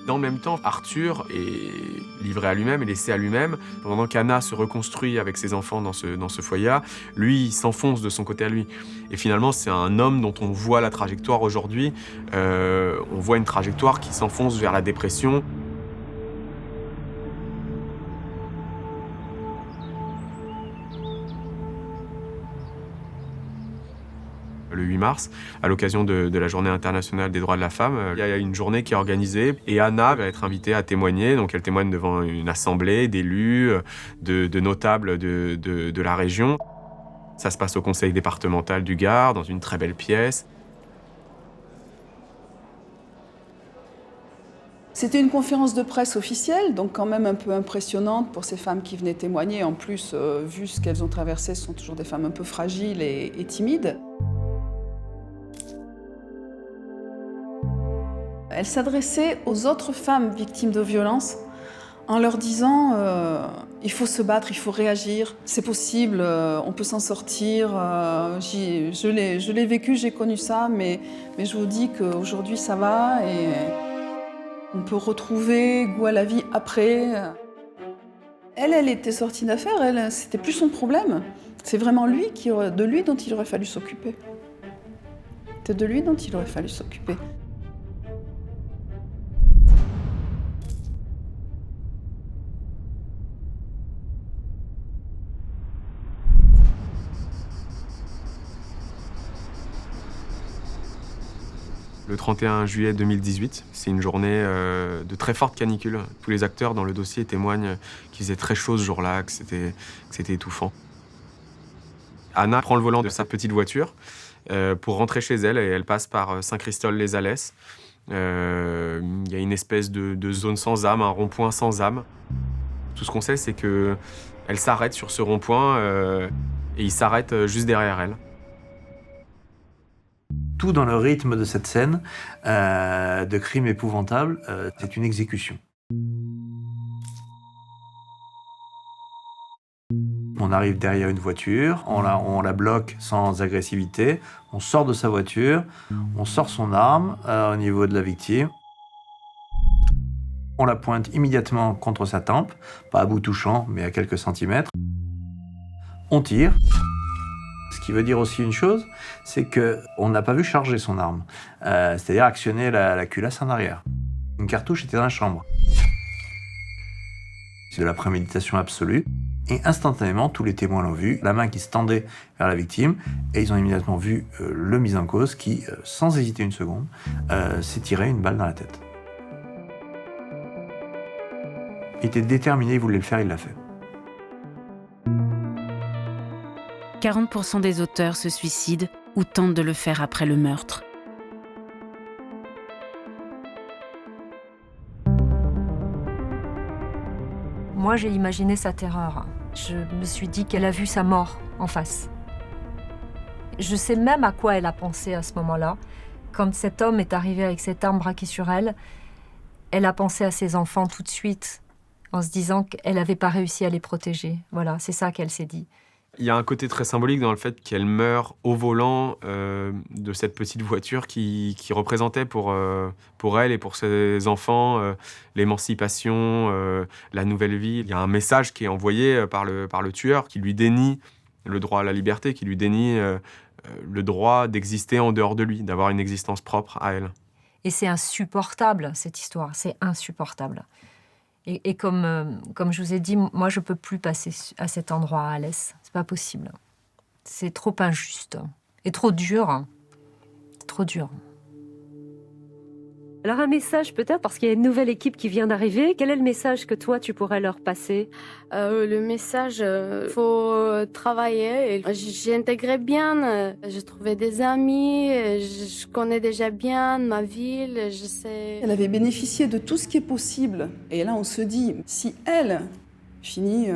Dans le même temps, Arthur est livré à lui-même et laissé à lui-même. Pendant qu'Anna se reconstruit avec ses enfants dans ce foyer, lui, il s'enfonce de son côté à lui. Et finalement, c'est un homme dont on voit la trajectoire aujourd'hui. On voit une trajectoire qui s'enfonce vers la dépression. Le 8 8 mars, à l'occasion de la Journée internationale des droits de la femme. Il y a une journée qui est organisée et Anna va être invitée à témoigner. Donc elle témoigne devant une assemblée d'élus, de notables de la région. Ça se passe au conseil départemental du Gard, dans une très belle pièce. C'était une conférence de presse officielle, donc quand même un peu impressionnante pour ces femmes qui venaient témoigner. En plus, vu ce qu'elles ont traversé, ce sont toujours des femmes un peu fragiles et timides. Elle s'adressait aux autres femmes victimes de violences en leur disant il faut se battre, il faut réagir, c'est possible, on peut s'en sortir. Je l'ai vécu, j'ai connu ça, mais je vous dis qu'aujourd'hui ça va et on peut retrouver goût à la vie après. Elle était sortie d'affaires, c'était plus son problème. C'est vraiment de lui dont il aurait fallu s'occuper. C'est de lui dont il aurait fallu s'occuper. Le 31 juillet 2018, c'est une journée de très forte canicule. Tous les acteurs dans le dossier témoignent qu'il faisait très chaud ce jour-là, que c'était étouffant. Anna prend le volant de sa petite voiture pour rentrer chez elle et elle passe par Saint-Christol-les-Alès. Il y a une espèce de zone sans âme, un rond-point sans âme. Tout ce qu'on sait, c'est qu'elle s'arrête sur ce rond-point et il s'arrête juste derrière elle. Tout dans le rythme de cette scène de crime épouvantable, c'est une exécution. On arrive derrière une voiture, on la bloque sans agressivité, on sort de sa voiture, on sort son arme au niveau de la victime. On la pointe immédiatement contre sa tempe, pas à bout touchant, mais à quelques centimètres. On tire. Ce qui veut dire aussi une chose, c'est qu'on n'a pas vu charger son arme, c'est-à-dire actionner la culasse en arrière. Une cartouche était dans la chambre. C'est de la préméditation absolue. Et instantanément, tous les témoins l'ont vu, la main qui se tendait vers la victime, et ils ont immédiatement vu le mis en cause qui, sans hésiter une seconde, s'est tiré une balle dans la tête. Il était déterminé, il voulait le faire, il l'a fait. 40% des auteurs se suicident ou tentent de le faire après le meurtre. Moi, j'ai imaginé sa terreur. Je me suis dit qu'elle a vu sa mort en face. Je sais même à quoi elle a pensé à ce moment-là. Quand cet homme est arrivé avec cette arme braquée sur elle, elle a pensé à ses enfants tout de suite, en se disant qu'elle n'avait pas réussi à les protéger. Voilà, c'est ça qu'elle s'est dit. Il y a un côté très symbolique dans le fait qu'elle meurt au volant de cette petite voiture qui représentait pour elle et pour ses enfants l'émancipation, la nouvelle vie. Il y a un message qui est envoyé par le tueur qui lui dénie le droit à la liberté, qui lui dénie le droit d'exister en dehors de lui, d'avoir une existence propre à elle. Et c'est insupportable, cette histoire, c'est insupportable. Et comme je vous ai dit, moi, je ne peux plus passer à cet endroit à Alès. C'est pas possible. C'est trop injuste et trop dur. Trop dur. Alors un message peut-être, parce qu'il y a une nouvelle équipe qui vient d'arriver. Quel est le message que toi, tu pourrais leur passer ? Le message, faut travailler. J'ai intégré bien, j'ai trouvé des amis, je connais déjà bien ma ville, je sais... Elle avait bénéficié de tout ce qui est possible. Et là, on se dit, si elle finit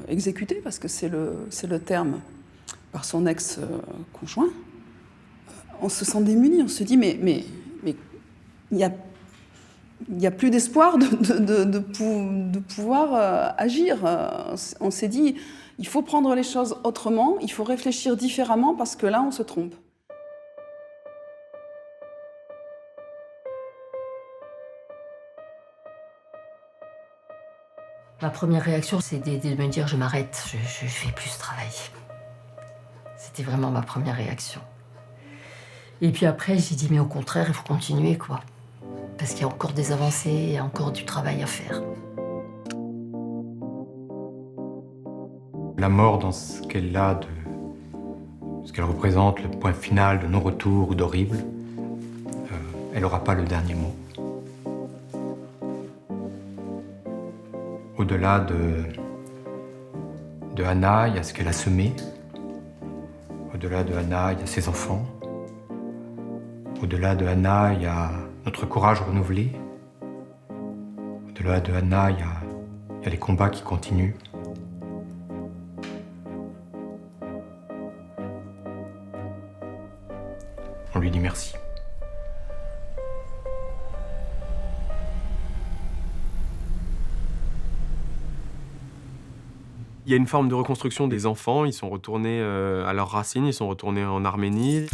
exécutée, parce que c'est le terme, par son ex-conjoint, on se sent démuni, on se dit, mais il n'y a plus d'espoir de pouvoir agir. On s'est dit, il faut prendre les choses autrement, il faut réfléchir différemment parce que là, on se trompe. Ma première réaction, c'est de me dire, je m'arrête, je ne fais plus ce travail. C'était vraiment ma première réaction. Et puis après, j'ai dit, mais au contraire, il faut continuer, quoi. Parce qu'il y a encore des avancées, il y a encore du travail à faire. La mort dans ce qu'elle a de parce qu'elle représente le point final de non-retour ou d'horrible, elle n'aura pas le dernier mot. Au-delà de Anna, il y a ce qu'elle a semé. Au-delà de Anna, il y a ses enfants. Au-delà de Anna, il y a notre courage renouvelé. Au-delà de Anna, il y a les combats qui continuent. On lui dit merci. Il y a une forme de reconstruction des enfants, ils sont retournés à leurs racines, ils sont retournés en Arménie.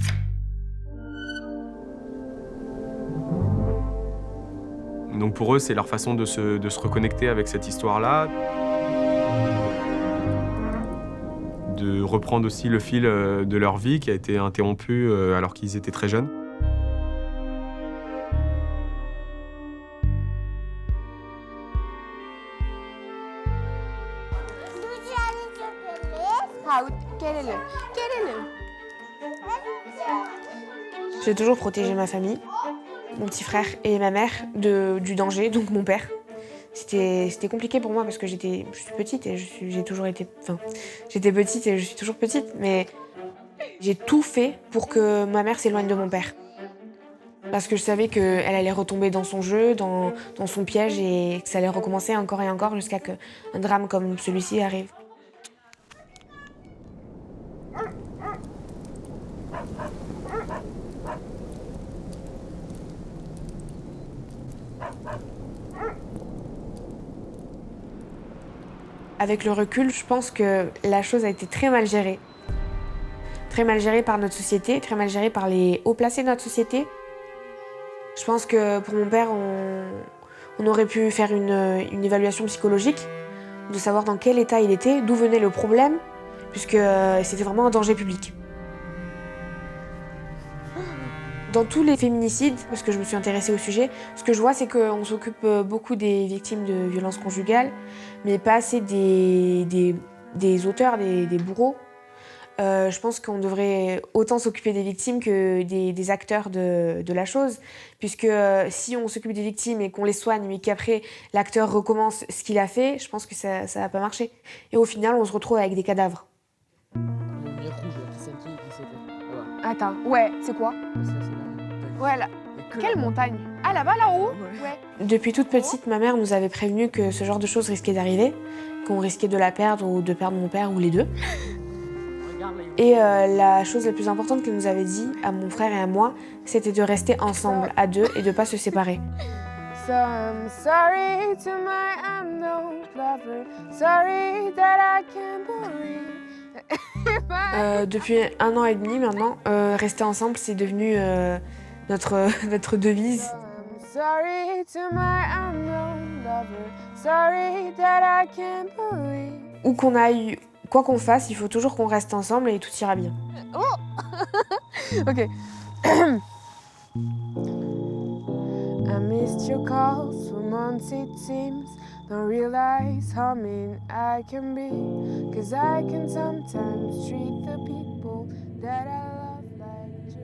Donc pour eux, c'est leur façon de se reconnecter avec cette histoire-là. De reprendre aussi le fil de leur vie qui a été interrompu alors qu'ils étaient très jeunes. J'ai toujours protégé ma famille, mon petit frère et ma mère du danger, donc mon père. C'était compliqué pour moi parce que je suis petite et j'ai toujours été... Enfin, j'étais petite et je suis toujours petite, mais j'ai tout fait pour que ma mère s'éloigne de mon père. Parce que je savais qu'elle allait retomber dans son jeu, dans son piège et que ça allait recommencer encore et encore jusqu'à qu'un drame comme celui-ci arrive. Avec le recul, je pense que la chose a été très mal gérée. Très mal gérée par notre société, très mal gérée par les hauts placés de notre société. Je pense que pour mon père, on aurait pu faire une évaluation psychologique, de savoir dans quel état il était, d'où venait le problème, puisque c'était vraiment un danger public. Dans tous les féminicides, parce que je me suis intéressée au sujet, ce que je vois, c'est qu'on s'occupe beaucoup des victimes de violences conjugales, mais pas assez des auteurs, des bourreaux. Je pense qu'on devrait autant s'occuper des victimes que des acteurs de la chose, puisque si on s'occupe des victimes et qu'on les soigne, mais qu'après l'acteur recommence ce qu'il a fait, je pense que ça va pas marcher. Et au final, on se retrouve avec des cadavres. Attends, ouais, c'est quoi? Ouais, là. Quelle montagne? Ah, là-bas, là-haut? Ouais. Depuis toute petite, ma mère nous avait prévenu que ce genre de choses risquait d'arriver, qu'on risquait de la perdre ou de perdre mon père ou les deux. Et la chose la plus importante qu'elle nous avait dit, à mon frère et à moi, c'était de rester ensemble, à deux, et de pas se séparer. So I'm sorry to my unknown lover, sorry that I can't believe. Depuis 1 an et demi maintenant, rester ensemble, c'est devenu notre devise. Sorry to my unknown lover, sorry that I can't believe. Où qu'on aille, quoi qu'on fasse, il faut toujours qu'on reste ensemble et tout ira bien. Oh. Ok. I missed your calls for months it seems. Don't realize how mean I can be. Cause I can sometimes treat the people that I love like you.